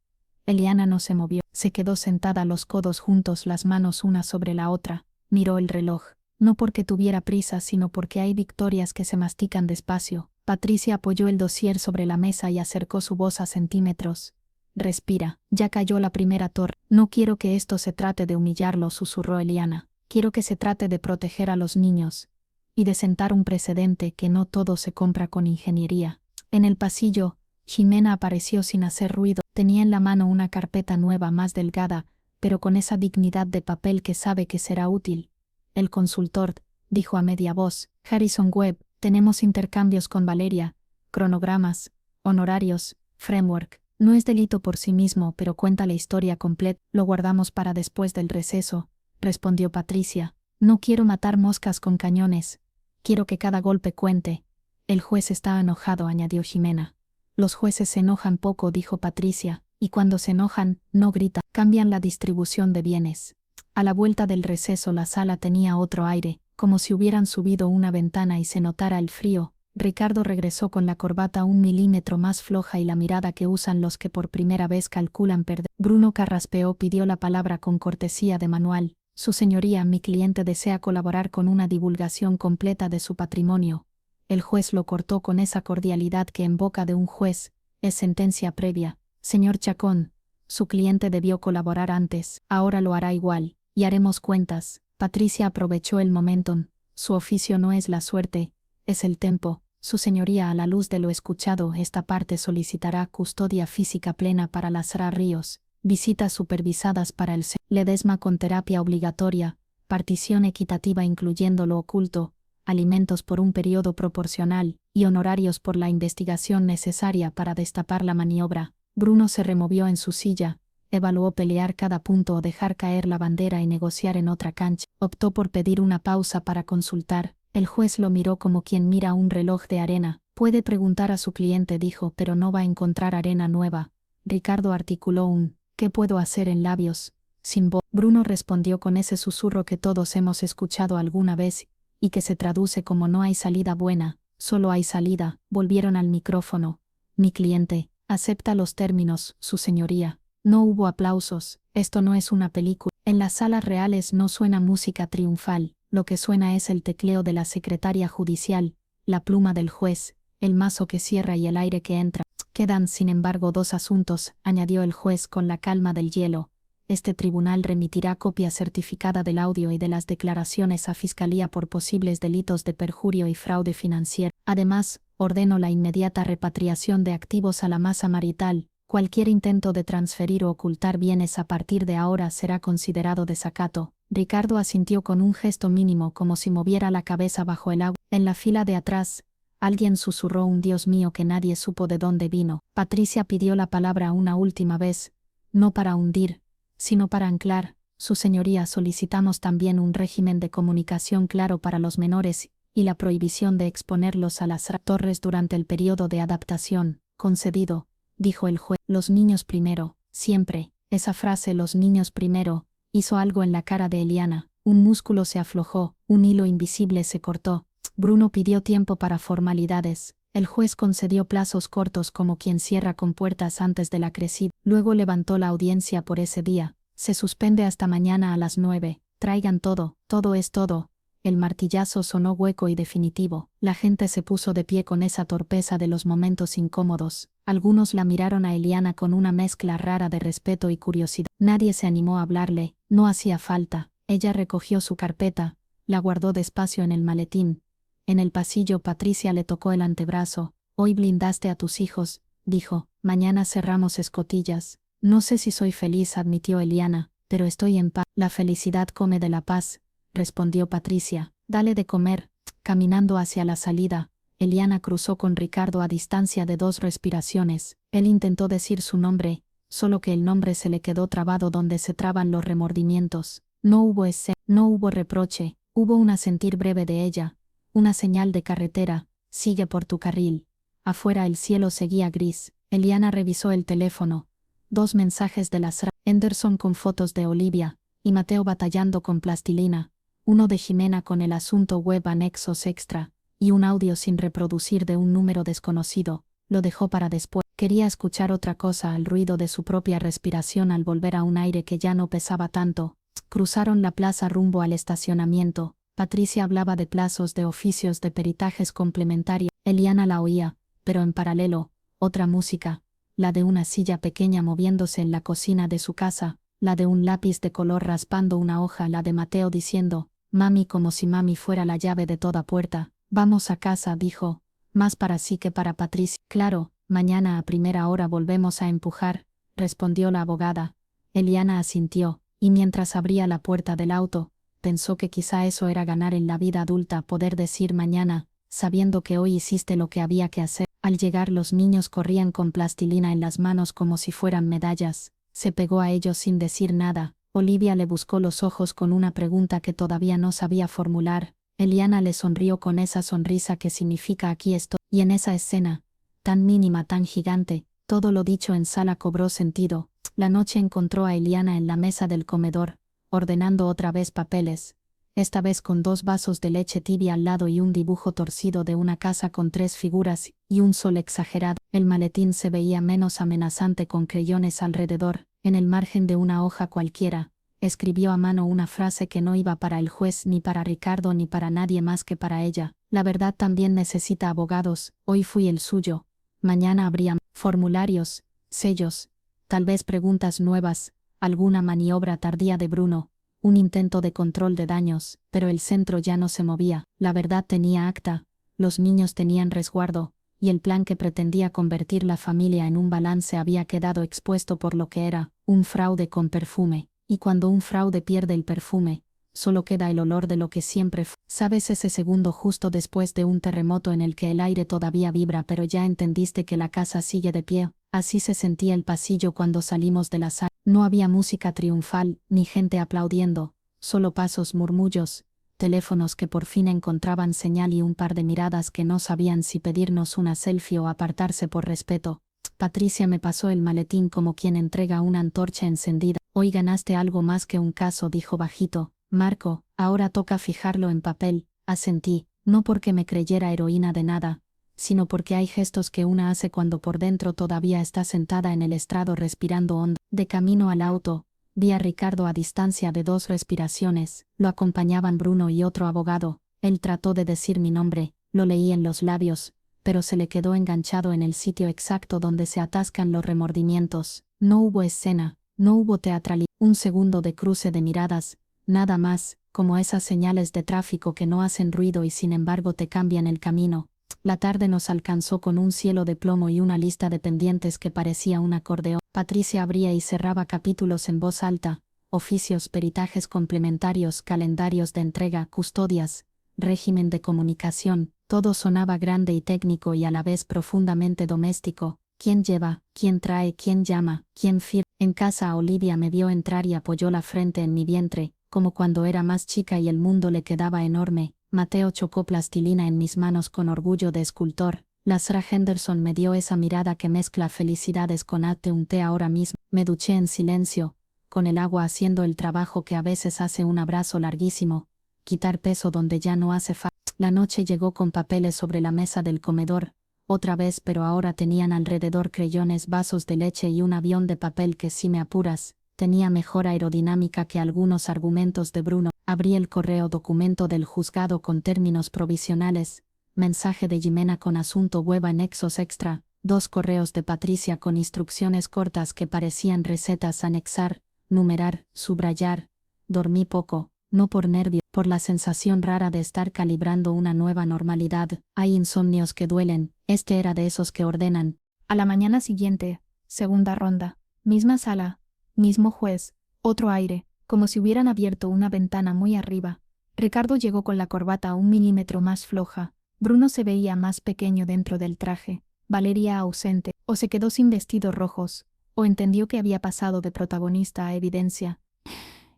B: Eliana no se movió, se quedó sentada, los codos juntos, las manos una sobre la otra. Miró el reloj, no porque tuviera prisa, sino porque hay victorias que se mastican despacio. Patricia apoyó el dossier sobre la mesa y acercó su voz a centímetros. Respira, ya cayó la primera torre. No quiero que esto se trate de humillarlo, susurró Eliana. Quiero que se trate de proteger a los niños y de sentar un precedente, que no todo se compra con ingeniería. En el pasillo,
A: Jimena apareció sin hacer ruido. Tenía en la mano una carpeta nueva más delgada, pero con esa dignidad de papel que sabe que será útil. El consultor, dijo a media voz, Harrison Webb, tenemos intercambios con Valeria, cronogramas, honorarios, framework. No es delito por sí mismo, pero cuenta la historia completa. Lo guardamos para después del receso, respondió Patricia. No quiero matar moscas con cañones. Quiero que cada golpe cuente. El juez está enojado, añadió Jimena. Los jueces se enojan poco, dijo Patricia, y cuando se enojan, no gritan, cambian la distribución de bienes. A la vuelta del receso la sala tenía otro aire, como si hubieran subido una ventana y se notara el frío. Ricardo regresó con la corbata 1 milímetro más floja y la mirada que usan los que por primera vez calculan perder. Bruno carraspeó, pidió la palabra con cortesía de manual. Su señoría, mi cliente desea colaborar con una divulgación completa de su patrimonio. El juez lo cortó con esa cordialidad que en boca de un juez es sentencia previa. Señor Chacón, su cliente debió colaborar antes, ahora lo hará igual, y haremos cuentas. Patricia aprovechó el momentum. Su oficio no es la suerte, es el tempo. Su señoría, a la luz de lo escuchado, esta parte solicitará custodia física plena para Lazara Ríos, visitas supervisadas para el Ledesma con terapia obligatoria, partición equitativa incluyendo lo oculto, alimentos por un periodo proporcional, y honorarios por la investigación necesaria para destapar la maniobra. Bruno se removió en su silla, evaluó pelear cada punto o dejar caer la bandera y negociar en otra cancha. Optó por pedir una pausa para consultar. El juez lo miró como quien mira un reloj de arena. Puede preguntar a su cliente, dijo, pero no va a encontrar arena nueva. Ricardo articuló un «¿Qué puedo hacer?» en labios, sin voz. Bruno respondió con ese susurro que todos hemos escuchado alguna vez, y que se traduce como «No hay salida buena, solo hay salida». Volvieron al micrófono. «Mi cliente acepta los términos, su señoría». No hubo aplausos. Esto no es una película. En las salas reales no suena música triunfal. Lo que suena es el tecleo de la secretaria judicial, la pluma del juez, el mazo que cierra y el aire que entra. Quedan, sin embargo, 2 asuntos, añadió el juez con la calma del hielo. Este tribunal remitirá copia certificada del audio y de las declaraciones a Fiscalía por posibles delitos de perjurio y fraude financiero. Además, ordeno la inmediata repatriación de activos a la masa marital. Cualquier intento de transferir o ocultar bienes a partir de ahora será considerado desacato. Ricardo asintió con un gesto mínimo, como si moviera la cabeza bajo el agua. En la fila de atrás, alguien susurró un «Dios mío» que nadie supo de dónde vino. Patricia pidió la palabra una última vez, no para hundir, sino para anclar. Su señoría, solicitamos también un régimen de comunicación claro para los menores y la prohibición de exponerlos a las torres durante el periodo de adaptación. Concedido, dijo el juez. Los niños primero, siempre. Esa frase, los niños primero, hizo algo en la cara de Eliana. Un músculo se aflojó, un hilo invisible se cortó. Bruno pidió tiempo para formalidades. El juez concedió plazos cortos como quien cierra compuertas antes de la crecida. Luego levantó la audiencia por ese día. Se suspende hasta mañana a las 9. Traigan todo, todo es todo. El martillazo sonó hueco y definitivo. La gente se puso de pie con esa torpeza de los momentos incómodos. Algunos la miraron a Eliana con una mezcla rara de respeto y curiosidad. Nadie se animó a hablarle, no hacía falta. Ella recogió su carpeta, la guardó despacio en el maletín. En el pasillo Patricia le tocó el antebrazo. «Hoy blindaste a tus hijos», dijo. «Mañana cerramos escotillas». «No sé si soy feliz», admitió Eliana, «pero estoy en paz». «La felicidad come de la paz», respondió Patricia. «Dale de comer». Caminando hacia la salida, Eliana cruzó con Ricardo a distancia de 2 respiraciones. Él intentó decir su nombre, solo que el nombre se le quedó trabado donde se traban los remordimientos. No hubo no hubo reproche, hubo un asentir breve de ella, una señal de carretera: «Sigue por tu carril». Afuera el cielo seguía gris. Eliana revisó el teléfono. 2 mensajes de Lazara, Henderson con fotos de Olivia, y Mateo batallando con plastilina. Uno de Jimena con el asunto web anexos extra, y un audio sin reproducir de un número desconocido. Lo dejó para después. Quería escuchar otra cosa, el ruido de su propia respiración al volver a un aire que ya no pesaba tanto. Cruzaron la plaza rumbo al estacionamiento. Patricia hablaba de plazos, de oficios, de peritajes complementarios. Eliana la oía, pero en paralelo, otra música, la de una silla pequeña moviéndose en la cocina de su casa, la de un lápiz de color raspando una hoja, la de Mateo diciendo «Mami», como si mami fuera la llave de toda puerta. «Vamos a casa», dijo, más para sí que para Patricia. Claro,
B: Mañana a primera hora volvemos a empujar, respondió la abogada. Eliana asintió, y mientras abría la puerta del auto, pensó que quizá eso era ganar en la vida adulta, poder decir mañana, sabiendo que hoy hiciste lo que había que hacer. Al llegar los niños corrían con plastilina en las manos como si fueran medallas. Se pegó a ellos sin decir nada. Olivia le buscó los ojos con una pregunta que todavía no sabía formular. Eliana le sonrió con esa sonrisa que significa aquí estoy. Y en esa escena, tan mínima, tan gigante, todo lo dicho en sala cobró sentido. La noche encontró a Eliana en la mesa del comedor, ordenando otra vez papeles. Esta vez con 2 vasos de leche tibia al lado y un dibujo torcido de una casa con 3 figuras y un sol exagerado. El maletín se veía menos amenazante con creyones alrededor. En el margen de una hoja cualquiera, escribió a mano una frase que no iba para el juez ni para Ricardo ni para nadie más que para ella. La verdad también necesita abogados. Hoy fui el suyo. Mañana habría formularios, sellos, tal vez preguntas nuevas, alguna maniobra tardía de Bruno. Un intento de control de daños, pero el centro ya no se movía. La verdad tenía acta, los niños tenían resguardo, y el plan que pretendía convertir la familia en un balance había quedado expuesto por lo que era, un fraude con perfume. Y cuando un fraude pierde el perfume, solo queda el olor de lo que siempre fue. ¿Sabes ese segundo justo después de un terremoto en el que el aire todavía vibra pero ya entendiste que la casa sigue de pie? Así se sentía el pasillo cuando salimos de la sala. No había música triunfal, ni gente aplaudiendo, solo pasos, murmullos, teléfonos que por fin encontraban señal y un par de miradas que no sabían si pedirnos una selfie o apartarse por respeto. Patricia me pasó el maletín como quien entrega una antorcha encendida. Hoy ganaste algo más que un caso, dijo bajito. Marco, ahora toca fijarlo en papel. Asentí, no porque me creyera heroína de nada, sino porque hay gestos que una hace cuando por dentro todavía está sentada en el estrado respirando hondo. De camino al auto, vi a Ricardo a distancia de 2 respiraciones. Lo acompañaban Bruno y otro abogado. Él trató de decir mi nombre, lo leí en los labios, pero se le quedó enganchado en el sitio exacto donde se atascan los remordimientos. No hubo escena, no hubo teatralidad. Un segundo de cruce de miradas, nada más, como esas señales de tráfico que no hacen ruido y sin embargo te cambian el camino. La tarde nos alcanzó con un cielo de plomo y una lista de pendientes que parecía un acordeón. Patricia abría y cerraba capítulos en voz alta, oficios, peritajes complementarios, calendarios de entrega, custodias, régimen de comunicación. Todo sonaba grande y técnico y a la vez profundamente doméstico. ¿Quién lleva? ¿Quién trae? ¿Quién llama? ¿Quién firma? En casa Olivia me vio entrar y apoyó la frente en mi vientre, como cuando era más chica y el mundo le quedaba enorme. Mateo chocó plastilina en mis manos con orgullo de escultor. La Sra. Henderson me dio esa mirada que mezcla felicidades con hazte un té ahora mismo. Me duché en silencio, con el agua haciendo el trabajo que a veces hace un abrazo larguísimo, quitar peso donde ya no hace falta. La noche llegó con papeles sobre la mesa del comedor, otra vez, pero ahora tenían alrededor creyones, vasos de leche y un avión de papel que, si me apuras, tenía mejor aerodinámica que algunos argumentos de Bruno. Abrí el correo, documento del juzgado con términos provisionales, mensaje de Jimena con asunto web, anexos extra, 2 correos de Patricia con instrucciones cortas que parecían recetas, anexar, numerar, subrayar. Dormí poco, no por nervio, por la sensación rara de estar calibrando una nueva normalidad. Hay insomnios que duelen, este era de esos que ordenan.
A: A la mañana siguiente, segunda ronda, misma sala, mismo juez, otro aire, como si hubieran abierto una ventana muy arriba. Ricardo llegó con la corbata 1 milímetro más floja. Bruno se veía más pequeño dentro del traje. Valeria ausente, o se quedó sin vestidos rojos, o entendió que había pasado de protagonista a evidencia.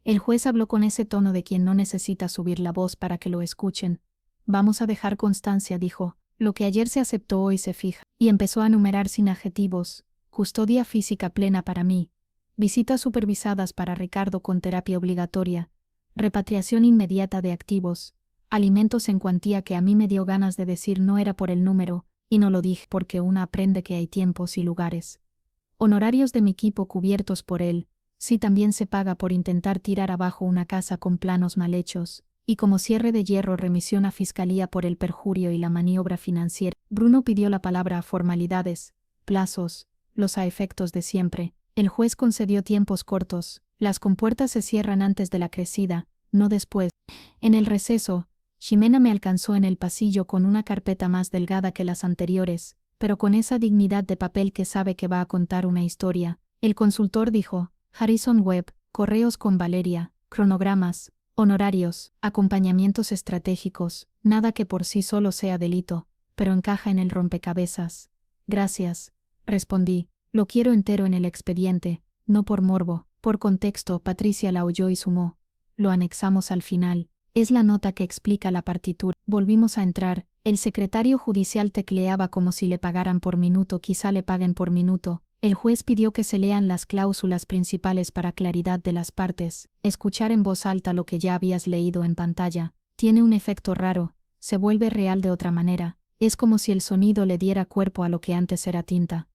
A: El juez habló con ese tono de quien no necesita subir la voz para que lo escuchen. Vamos a dejar constancia, dijo, lo que ayer se aceptó hoy se fija, y empezó a enumerar sin adjetivos. Custodia física plena para mí. Visitas supervisadas para Ricardo con terapia obligatoria. Repatriación inmediata de activos. Alimentos en cuantía que a mí me dio ganas de decir no era por el número, y no lo dije porque una aprende que hay tiempos y lugares. Honorarios de mi equipo cubiertos por él. Sí, también se paga por intentar tirar abajo una casa con planos mal hechos, y como cierre de hierro remisión a fiscalía por el perjurio y la maniobra financiera. Bruno pidió la palabra a formalidades, plazos, los a efectos de siempre. El juez concedió tiempos cortos, las compuertas se cierran antes de la crecida, no después. En el receso, Ximena me alcanzó en el pasillo con una carpeta más delgada que las anteriores, pero con esa dignidad de papel que sabe que va a contar una historia. El consultor dijo: Harrison Webb, correos con Valeria, cronogramas, honorarios, acompañamientos estratégicos, nada que por sí solo sea delito, pero encaja en el rompecabezas. Gracias, respondí, lo quiero entero en el expediente, no por morbo, por contexto. Patricia la oyó y sumó: lo anexamos al final. Es la nota que explica la partitura. Volvimos a entrar. El secretario judicial tecleaba como si le pagaran por minuto. Quizá le paguen por minuto. El juez pidió que se lean las cláusulas principales para claridad de las partes. Escuchar en voz alta lo que ya habías leído en pantalla tiene un efecto raro. Se vuelve real de otra manera. Es como si el sonido le diera cuerpo a lo que antes era tinta.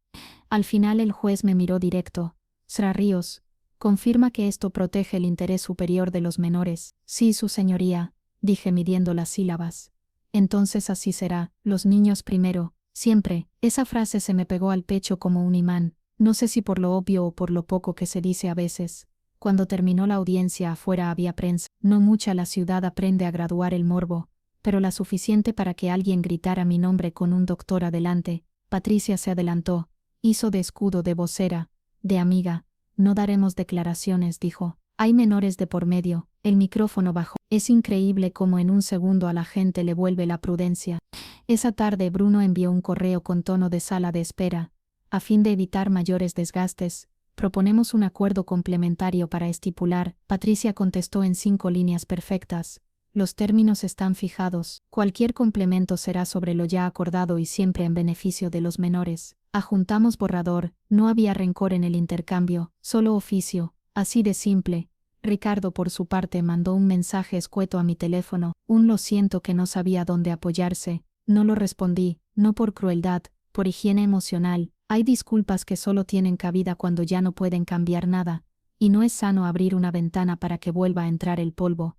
A: Al final el juez me miró directo. Sra. Ríos, ¿confirma que esto protege el interés superior de los menores? Sí, su señoría, dije midiendo las sílabas. Entonces así será, los niños primero, siempre. Esa frase se me pegó al pecho como un imán, no sé si por lo obvio o por lo poco que se dice a veces. Cuando terminó la audiencia afuera había prensa, no mucha. La ciudad aprende a graduar el morbo, pero la suficiente para que alguien gritara mi nombre con un doctor adelante. Patricia se adelantó, hizo de escudo, de vocera, de amiga. No daremos declaraciones, dijo. Hay menores de por medio. El micrófono bajó. Es increíble cómo en un segundo a la gente le vuelve la prudencia. Esa tarde Bruno envió un correo con tono de sala de espera. A fin de evitar mayores desgastes, proponemos un acuerdo complementario para estipular. Patricia contestó en 5 líneas perfectas. Los términos están fijados. Cualquier complemento será sobre lo ya acordado y siempre en beneficio de los menores. Adjuntamos borrador. No había rencor en el intercambio, solo oficio. Así de simple. Ricardo por su parte mandó un mensaje escueto a mi teléfono, un lo siento que no sabía dónde apoyarse. No lo respondí, no por crueldad, por higiene emocional. Hay disculpas que solo tienen cabida cuando ya no pueden cambiar nada, y no es sano abrir una ventana para que vuelva a entrar el polvo.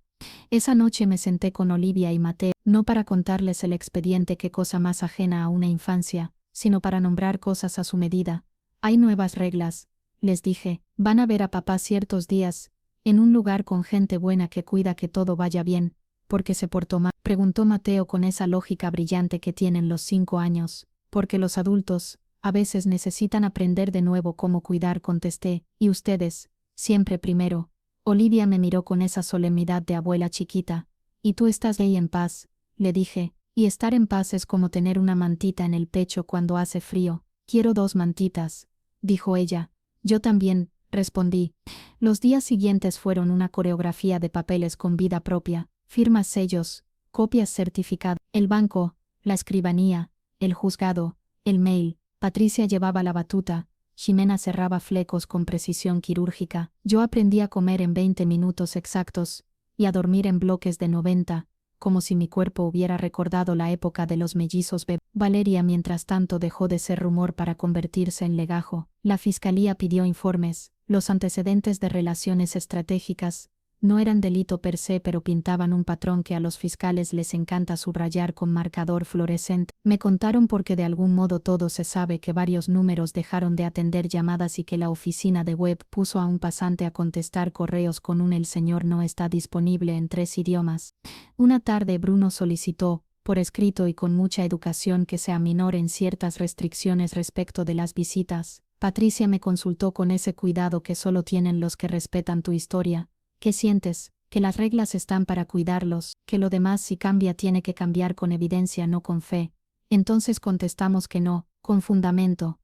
A: Esa noche me senté con Olivia y Mateo, no para contarles el expediente, qué cosa más ajena a una infancia, sino para nombrar cosas a su medida. Hay nuevas reglas, les dije, van a ver a papá ciertos días, en un lugar con gente buena que cuida que todo vaya bien, porque se portó mal, preguntó Mateo con esa lógica brillante que tienen los 5 años, porque los adultos, a veces necesitan aprender de nuevo cómo cuidar, contesté, y ustedes, siempre primero. Olivia me miró con esa solemnidad de abuela chiquita. ¿Y tú estás ahí en paz?, le dije, y estar en paz es como tener una mantita en el pecho cuando hace frío. Quiero 2 mantitas, dijo ella. Yo también, respondí. Los días siguientes fueron una coreografía de papeles con vida propia, firmas, sellos, copias certificadas, el banco, la escribanía, el juzgado, el mail. Patricia llevaba la batuta, Ximena cerraba flecos con precisión quirúrgica. Yo aprendí a comer en 20 minutos exactos, y a dormir en bloques de 90, como si mi cuerpo hubiera recordado la época de los mellizos bebés. Valeria, mientras tanto, dejó de ser rumor para convertirse en legajo. La fiscalía pidió informes. Los antecedentes de relaciones estratégicas no eran delito per se, pero pintaban un patrón que a los fiscales les encanta subrayar con marcador fluorescente. Me contaron porque de algún modo todo se sabe que varios números dejaron de atender llamadas y que la oficina de Webb puso a un pasante a contestar correos con un "el señor no está disponible" en 3 idiomas. Una tarde Bruno solicitó, por escrito y con mucha educación, que se aminoren ciertas restricciones respecto de las visitas. Patricia me consultó con ese cuidado que solo tienen los que respetan tu historia. ¿Qué sientes? Que las reglas están para cuidarlos, que lo demás si cambia tiene que cambiar con evidencia, no con fe. Entonces contestamos que no, con fundamento,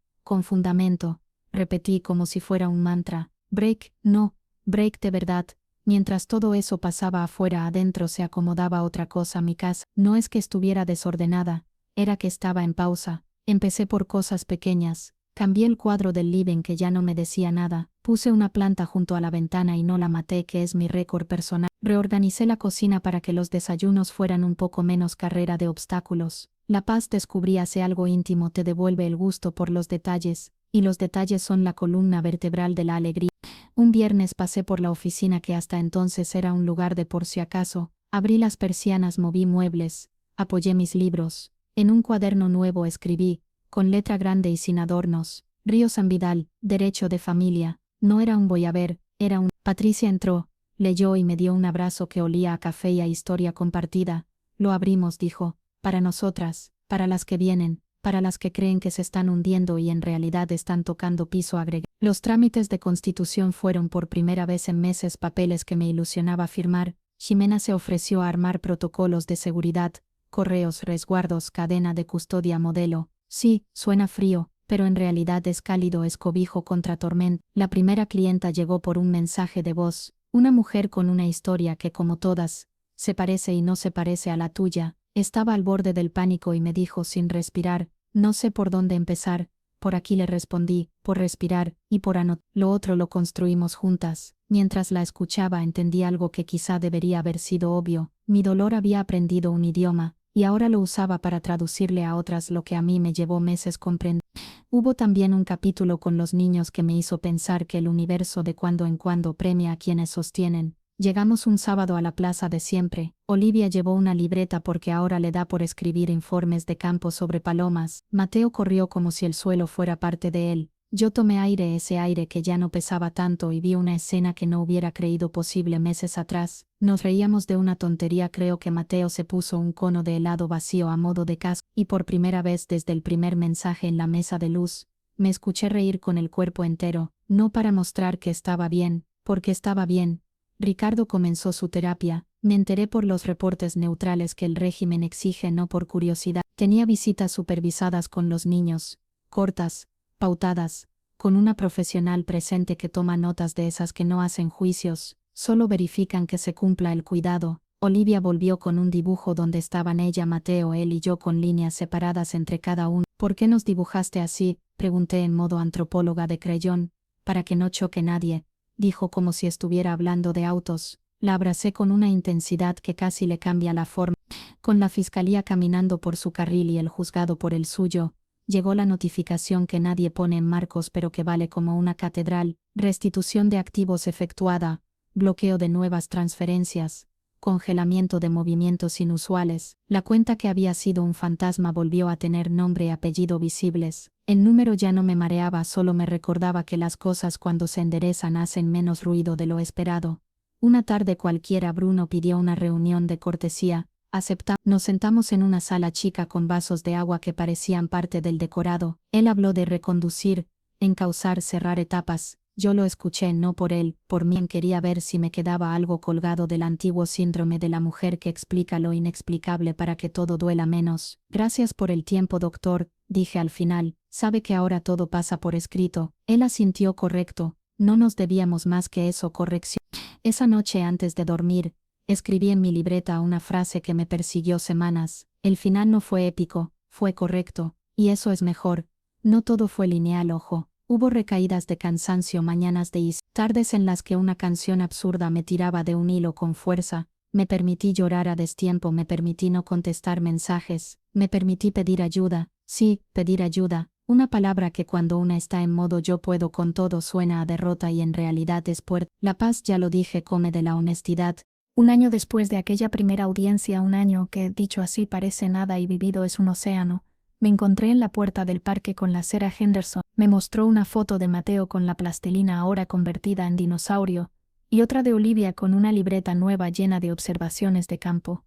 A: repetí como si fuera un mantra. Break, no, break de verdad. Mientras todo eso pasaba afuera, adentro se acomodaba otra cosa. Mi casa no es que estuviera desordenada, era que estaba en pausa. Empecé por cosas pequeñas. Cambié el cuadro del living que ya no me decía nada, puse una planta junto a la ventana y no la maté, que es mi récord personal. Reorganicé la cocina para que los desayunos fueran un poco menos carrera de obstáculos. La paz, descubrí, hace algo íntimo, te devuelve el gusto por los detalles, y los detalles son la columna vertebral de la alegría. Un viernes pasé por la oficina, que hasta entonces era un lugar de por si acaso, abrí las persianas, moví muebles, apoyé mis libros. En un cuaderno nuevo escribí, con letra grande y sin adornos, Ríos San Vidal, derecho de familia. No era un voy a ver, era un... Patricia entró, leyó y me dio un abrazo que olía a café y a historia compartida. Lo abrimos, dijo, para nosotras, para las que vienen.
B: para las que creen que se están hundiendo y en realidad están tocando piso agregado. Los trámites de constitución fueron por primera vez en meses papeles que me ilusionaba firmar. Ximena se ofreció a armar protocolos de seguridad, correos, resguardos, cadena de custodia modelo. Sí, suena frío, pero en realidad es cálido, es cobijo contra tormenta. La primera clienta llegó por un mensaje de voz, una mujer con una historia que, como todas, se parece y no se parece a la tuya. Estaba al borde del pánico y me dijo sin respirar, no sé por dónde empezar. Por aquí, le respondí, por respirar, y por anotar. Lo otro lo construimos juntas. Mientras la escuchaba entendí algo que quizá debería haber sido obvio. Mi dolor había aprendido un idioma, y ahora lo usaba para traducirle a otras lo que a mí me llevó meses comprender. Hubo también un capítulo con los niños que me hizo pensar que el universo de cuando en cuando premia a quienes sostienen. Llegamos un sábado a la plaza de siempre. Olivia llevó una libreta porque ahora le da por escribir informes de campo sobre palomas. Mateo corrió como si el suelo fuera parte de él. Yo tomé aire, ese aire que ya no pesaba tanto, y vi una escena que no hubiera creído posible meses atrás. Nos reíamos de una tontería. Creo que Mateo se puso un cono de helado vacío a modo de casco, y por primera vez desde el primer mensaje en la mesa de luz, me escuché reír con el cuerpo entero, no para mostrar que estaba bien, porque estaba bien. Ricardo comenzó su terapia. Me enteré por los reportes neutrales que el régimen exige, no por curiosidad. Tenía visitas supervisadas con los niños, cortas, pautadas, con una profesional presente que toma notas, de esas que no hacen juicios, solo verifican que se cumpla el cuidado. Olivia volvió con un dibujo donde estaban ella, Mateo, él y yo, con líneas separadas entre cada uno. ¿Por qué nos dibujaste así?, pregunté en modo antropóloga de creyón. Para que no choque nadie, dijo como si estuviera hablando de autos. La abracé con una intensidad que casi le cambia la forma. Con la fiscalía caminando por su carril y el juzgado por el suyo, llegó la notificación que nadie pone en marcos pero que vale como una catedral: restitución de activos efectuada, bloqueo de nuevas transferencias, congelamiento de movimientos inusuales. La cuenta, que había sido un fantasma, volvió a tener nombre y apellido visibles. El número ya no me mareaba, solo me recordaba que las cosas cuando se enderezan hacen menos ruido de lo esperado. Una tarde cualquiera Bruno pidió una reunión de cortesía. Aceptamos. Nos sentamos en una sala chica con vasos de agua que parecían parte del decorado. Él habló de reconducir, encauzar, cerrar etapas. Yo lo escuché, no por él, por mí. Quería ver si me quedaba algo colgado del antiguo síndrome de la mujer que explica lo inexplicable para que todo duela menos. Gracias por el tiempo, doctor, dije al final. Sabe que ahora todo pasa por escrito. Él asintió. Correcto. No nos debíamos más que eso. Corrección. Esa noche, antes de dormir, escribí en mi libreta una frase que me persiguió semanas. El final no fue épico, fue correcto, y eso es mejor. No todo fue lineal, ojo. Hubo recaídas de cansancio, mañanas de tardes en las que una canción absurda me tiraba de un hilo con fuerza. Me permití llorar a destiempo, me permití no contestar mensajes, me permití pedir ayuda. Sí, pedir ayuda, una palabra que cuando una está en modo yo puedo con todo suena a derrota y en realidad es puerta. La paz, ya lo dije, come de la honestidad.
A: Un año después de aquella primera audiencia, un año que, dicho así, parece nada y vivido es un océano, me encontré en la puerta del parque con la Sarah Henderson. Me mostró una foto de Mateo con la plastilina ahora convertida en dinosaurio, y otra de Olivia con una libreta nueva llena de observaciones de campo.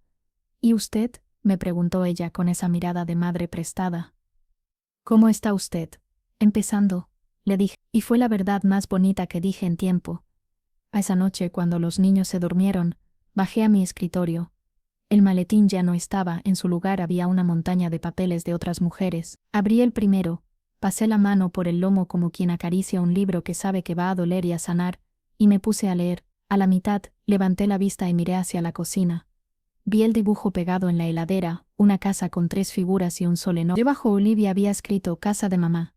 A: ¿Y usted?, me preguntó ella con esa mirada de madre prestada. ¿Cómo está usted? Empezando, le dije, y fue la verdad más bonita que dije en tiempo. A esa noche, cuando los niños se durmieron, bajé a mi escritorio. El maletín ya no estaba, en su lugar había una montaña de papeles de otras mujeres. Abrí el primero, pasé la mano por el lomo como quien acaricia un libro que sabe que va a doler y a sanar, y me puse a leer. A la mitad, levanté la vista y miré hacia la cocina. Vi el dibujo pegado en la heladera, una casa con 3 figuras y un sol enorme. Debajo Olivia había escrito «Casa de mamá».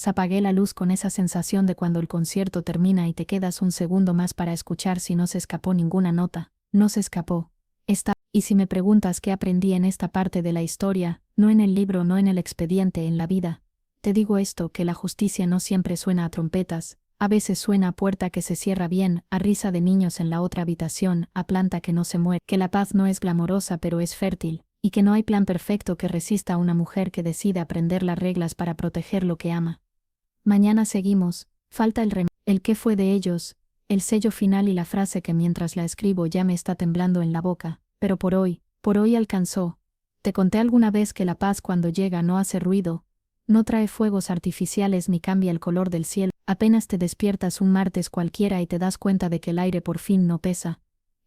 A: Apagué la luz con esa sensación de cuando el concierto termina y te quedas un segundo más para escuchar si no se escapó ninguna nota. No se escapó. Y si me preguntas qué aprendí en esta parte de la historia, no en el libro, no en el expediente, en la vida, te digo esto, que la justicia no siempre suena a trompetas, a veces suena a puerta que se cierra bien, a risa de niños en la otra habitación, a planta que no se muere, que la paz no es glamorosa pero es fértil, y que no hay plan perfecto que resista a una mujer que decide aprender las reglas para proteger lo que ama. Mañana seguimos, falta el qué fue de ellos, el sello final y la frase que mientras la escribo ya me está temblando en la boca. Pero por hoy alcanzó. Te conté alguna vez que la paz cuando llega no hace ruido, no trae fuegos artificiales ni cambia el color del cielo. Apenas te despiertas un martes cualquiera y te das cuenta de que el aire por fin no pesa.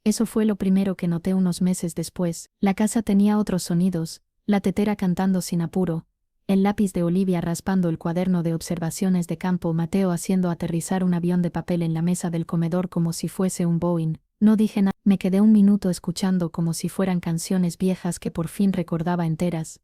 A: Eso fue lo primero que noté unos meses después. La casa tenía otros sonidos, la tetera cantando sin apuro, el lápiz de Olivia raspando el cuaderno de observaciones de campo, Mateo haciendo aterrizar un avión de papel en la mesa del comedor como si fuese un Boeing. No dije nada, me quedé un minuto escuchando como si fueran canciones viejas que por fin recordaba enteras.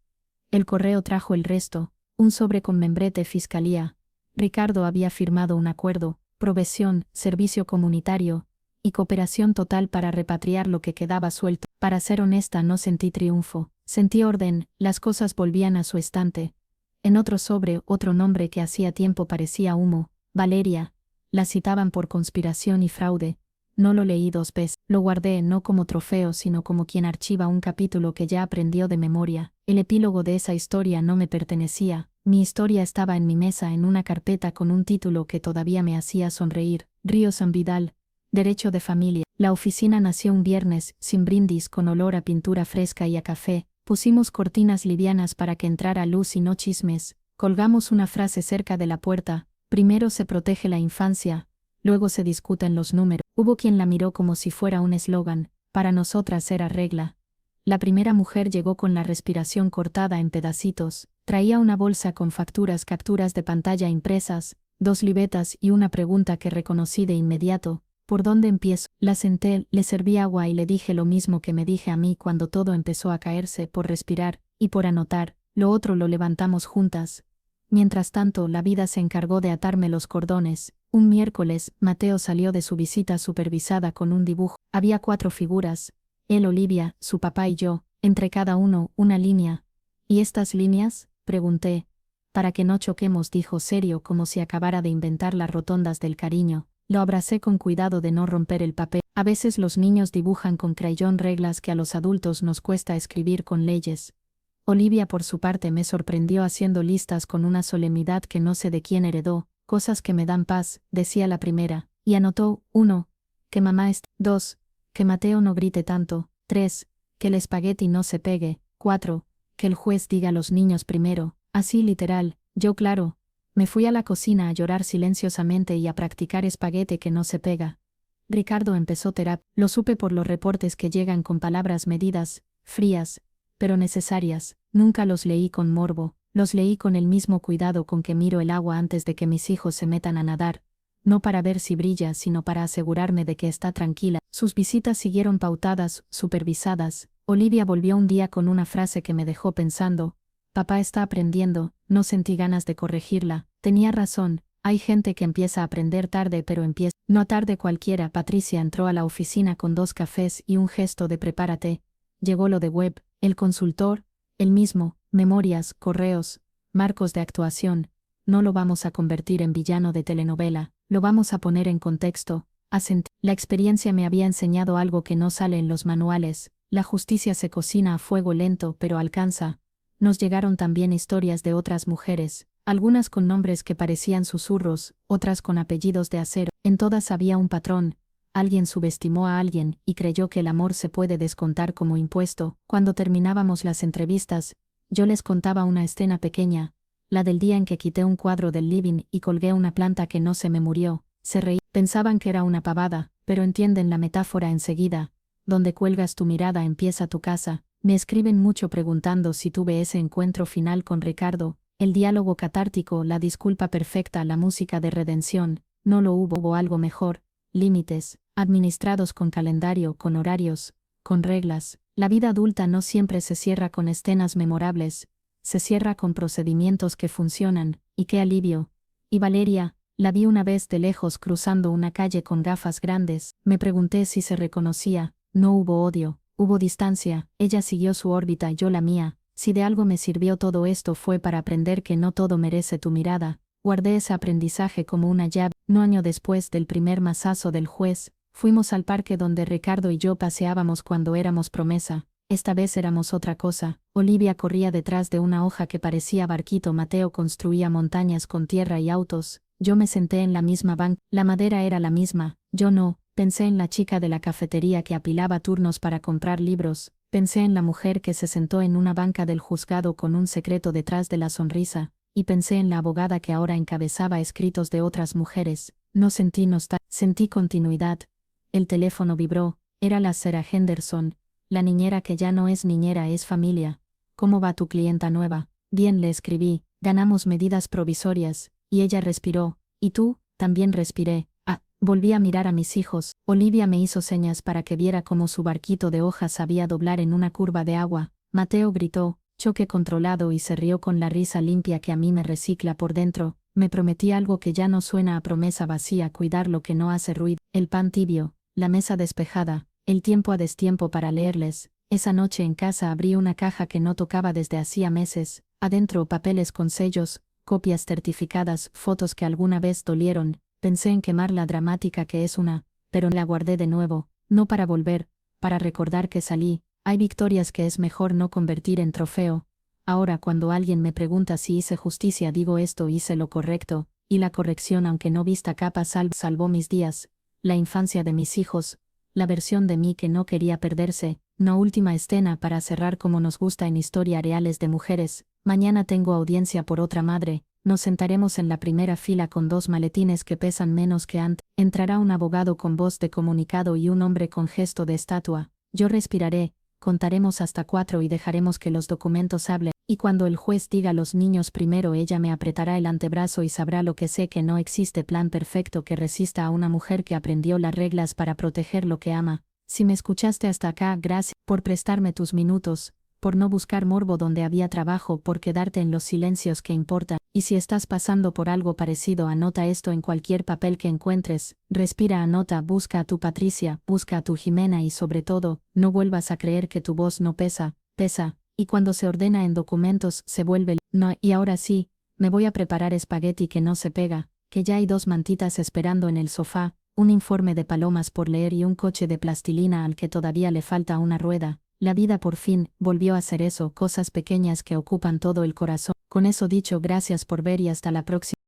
A: El correo trajo el resto, un sobre con membrete fiscalía. Ricardo había firmado un acuerdo, provisión, servicio comunitario y cooperación total para repatriar lo que quedaba suelto. Para ser honesta, no sentí triunfo, sentí orden, las cosas volvían a su estante. En otro sobre, otro nombre que hacía tiempo parecía humo, Valeria. La citaban por conspiración y fraude. No lo leí 2 veces, lo guardé no como trofeo sino como quien archiva un capítulo que ya aprendió de memoria. El epílogo de esa historia no me pertenecía, mi historia estaba en mi mesa en una carpeta con un título que todavía me hacía sonreír, Río San Vidal, Derecho de Familia. La oficina nació un viernes, sin brindis, con olor a pintura fresca y a café, pusimos cortinas livianas para que entrara luz y no chismes, colgamos una frase cerca de la puerta, primero se protege la infancia, luego se discuten los números. Hubo quien la miró como si fuera un eslogan, para nosotras era regla. La primera mujer llegó con la respiración cortada en pedacitos, traía una bolsa con facturas, capturas de pantalla impresas, 2 libretas y una pregunta que reconocí de inmediato: ¿por dónde empiezo? La senté, le serví agua y le dije lo mismo que me dije a mí cuando todo empezó a caerse: por respirar, y por anotar, lo otro lo levantamos juntas. Mientras tanto, la vida se encargó de atarme los cordones. Un miércoles, Mateo salió de su visita supervisada con un dibujo. Había 4 figuras, él, Olivia, su papá y yo, entre cada uno, una línea. ¿Y estas líneas?, pregunté. Para que no choquemos, dijo serio como si acabara de inventar las rotondas del cariño. Lo abracé con cuidado de no romper el papel. A veces los niños dibujan con crayón reglas que a los adultos nos cuesta escribir con leyes. Olivia, por su parte, me sorprendió haciendo listas con una solemnidad que no sé de quién heredó. Cosas que me dan paz, decía la primera, y anotó: 1. Que mamá 2. Que Mateo no grite tanto. 3. Que el espagueti no se pegue. 4. Que el juez diga a los niños primero. Así literal. Yo, claro, me fui a la cocina a llorar silenciosamente y a practicar espagueti que no se pega. Ricardo empezó terapia. Lo supe por los reportes que llegan con palabras medidas, frías, pero necesarias. Nunca los leí con morbo. Los leí con el mismo cuidado con que miro el agua antes de que mis hijos se metan a nadar, no para ver si brilla, sino para asegurarme de que está tranquila. Sus visitas siguieron pautadas, supervisadas. Olivia volvió un día con una frase que me dejó pensando: papá está aprendiendo. No sentí ganas de corregirla. Tenía razón, hay gente que empieza a aprender tarde, pero empieza. No tarde cualquiera. Patricia entró a la oficina con 2 cafés y un gesto de prepárate. Llegó lo de web, el consultor, el mismo, memorias, correos, marcos de actuación. No lo vamos a convertir en villano de telenovela, lo vamos a poner en contexto. La experiencia me había enseñado algo que no sale en los manuales: la justicia se cocina a fuego lento, pero alcanza. Nos llegaron también historias de otras mujeres, algunas con nombres que parecían susurros, otras con apellidos de acero. En todas había un patrón. Alguien subestimó a alguien y creyó que el amor se puede descontar como impuesto. Cuando terminábamos las entrevistas, yo les contaba una escena pequeña, la del día en que quité un cuadro del living y colgué una planta que no se me murió. Se reí. Pensaban que era una pavada, pero entienden la metáfora enseguida. Donde cuelgas tu mirada empieza tu casa. Me escriben mucho preguntando si tuve ese encuentro final con Ricardo, el diálogo catártico, la disculpa perfecta, la música de redención. No lo hubo. Hubo algo mejor: límites, administrados con calendario, con horarios, con reglas. La vida adulta no siempre se cierra con escenas memorables, se cierra con procedimientos que funcionan. Y qué alivio. Y Valeria, la vi una vez de lejos cruzando una calle con gafas grandes. Me pregunté si se reconocía. No hubo odio, hubo distancia. Ella siguió su órbita y yo la mía. Si de algo me sirvió todo esto fue para aprender que no todo merece tu mirada. Guardé ese aprendizaje como una llave. Un año después del primer mazazo del juez, fuimos al parque donde Ricardo y yo paseábamos cuando éramos promesa. Esta vez éramos otra cosa. Olivia corría detrás de una hoja que parecía barquito. Mateo construía montañas con tierra y autos. Yo me senté en la misma banca. La madera era la misma. Yo no. Pensé en la chica de la cafetería que apilaba turnos para comprar libros.
B: Pensé en la mujer que se sentó en una banca del juzgado con un secreto detrás de la sonrisa, y pensé en la abogada que ahora encabezaba escritos de otras mujeres. No sentí nostalgia, sentí continuidad. El teléfono vibró, era la Sarah Henderson, la niñera que ya no es niñera, es familia. ¿Cómo va tu clienta nueva? Bien, le escribí, ganamos medidas provisorias, y ella respiró, ¿y tú? También respiré. Volví a mirar a mis hijos. Olivia me hizo señas para que viera cómo su barquito de hojas sabía doblar en una curva de agua. Mateo gritó, choque controlado, y se rió con la risa limpia que a mí me recicla por dentro. Me prometí algo que ya no suena a promesa vacía: cuidar lo que no hace ruido. El pan tibio, la mesa despejada, el tiempo a destiempo para leerles. Esa noche en casa abrí una caja que no tocaba desde hacía meses. Adentro papeles con sellos, copias certificadas, fotos que alguna vez dolieron. Pensé en quemar la dramática que es una, pero la guardé de nuevo, no para volver, para recordar que salí. Hay victorias que es mejor no convertir en trofeo. Ahora cuando alguien me pregunta si hice justicia, digo esto: hice lo correcto, y la corrección, aunque no vista capa, salvó mis días, la infancia de mis hijos, la versión de mí que no quería perderse. Una última escena para cerrar, como nos gusta en Historia Reales de Mujeres. Mañana tengo audiencia por otra madre. Nos sentaremos en la primera fila con 2 maletines que pesan menos que antes. Entrará un abogado con voz de comunicado y un hombre con gesto de estatua. Yo respiraré, contaremos hasta 4 y dejaremos que los documentos hablen. Y cuando el juez diga los niños primero, ella me apretará el antebrazo y sabrá lo que sé: que no existe plan perfecto que resista a una mujer que aprendió las reglas para proteger lo que ama. Si me escuchaste hasta acá, gracias por prestarme tus minutos, por no buscar morbo donde había trabajo, por quedarte en los silencios que importan. Y si estás pasando por algo parecido, anota esto en cualquier papel que encuentres. Respira, anota, busca a tu Patricia, busca a tu Jimena, y sobre todo, no vuelvas a creer que tu voz no pesa. Y cuando se ordena en documentos, se vuelve no. Y ahora sí, me voy a preparar espagueti que no se pega, que ya hay 2 mantitas esperando en el sofá, un informe de palomas por leer y un coche de plastilina al que todavía le falta una rueda. La vida por fin volvió a hacer eso, cosas pequeñas que ocupan todo el corazón. Con eso dicho, gracias por ver y hasta la próxima.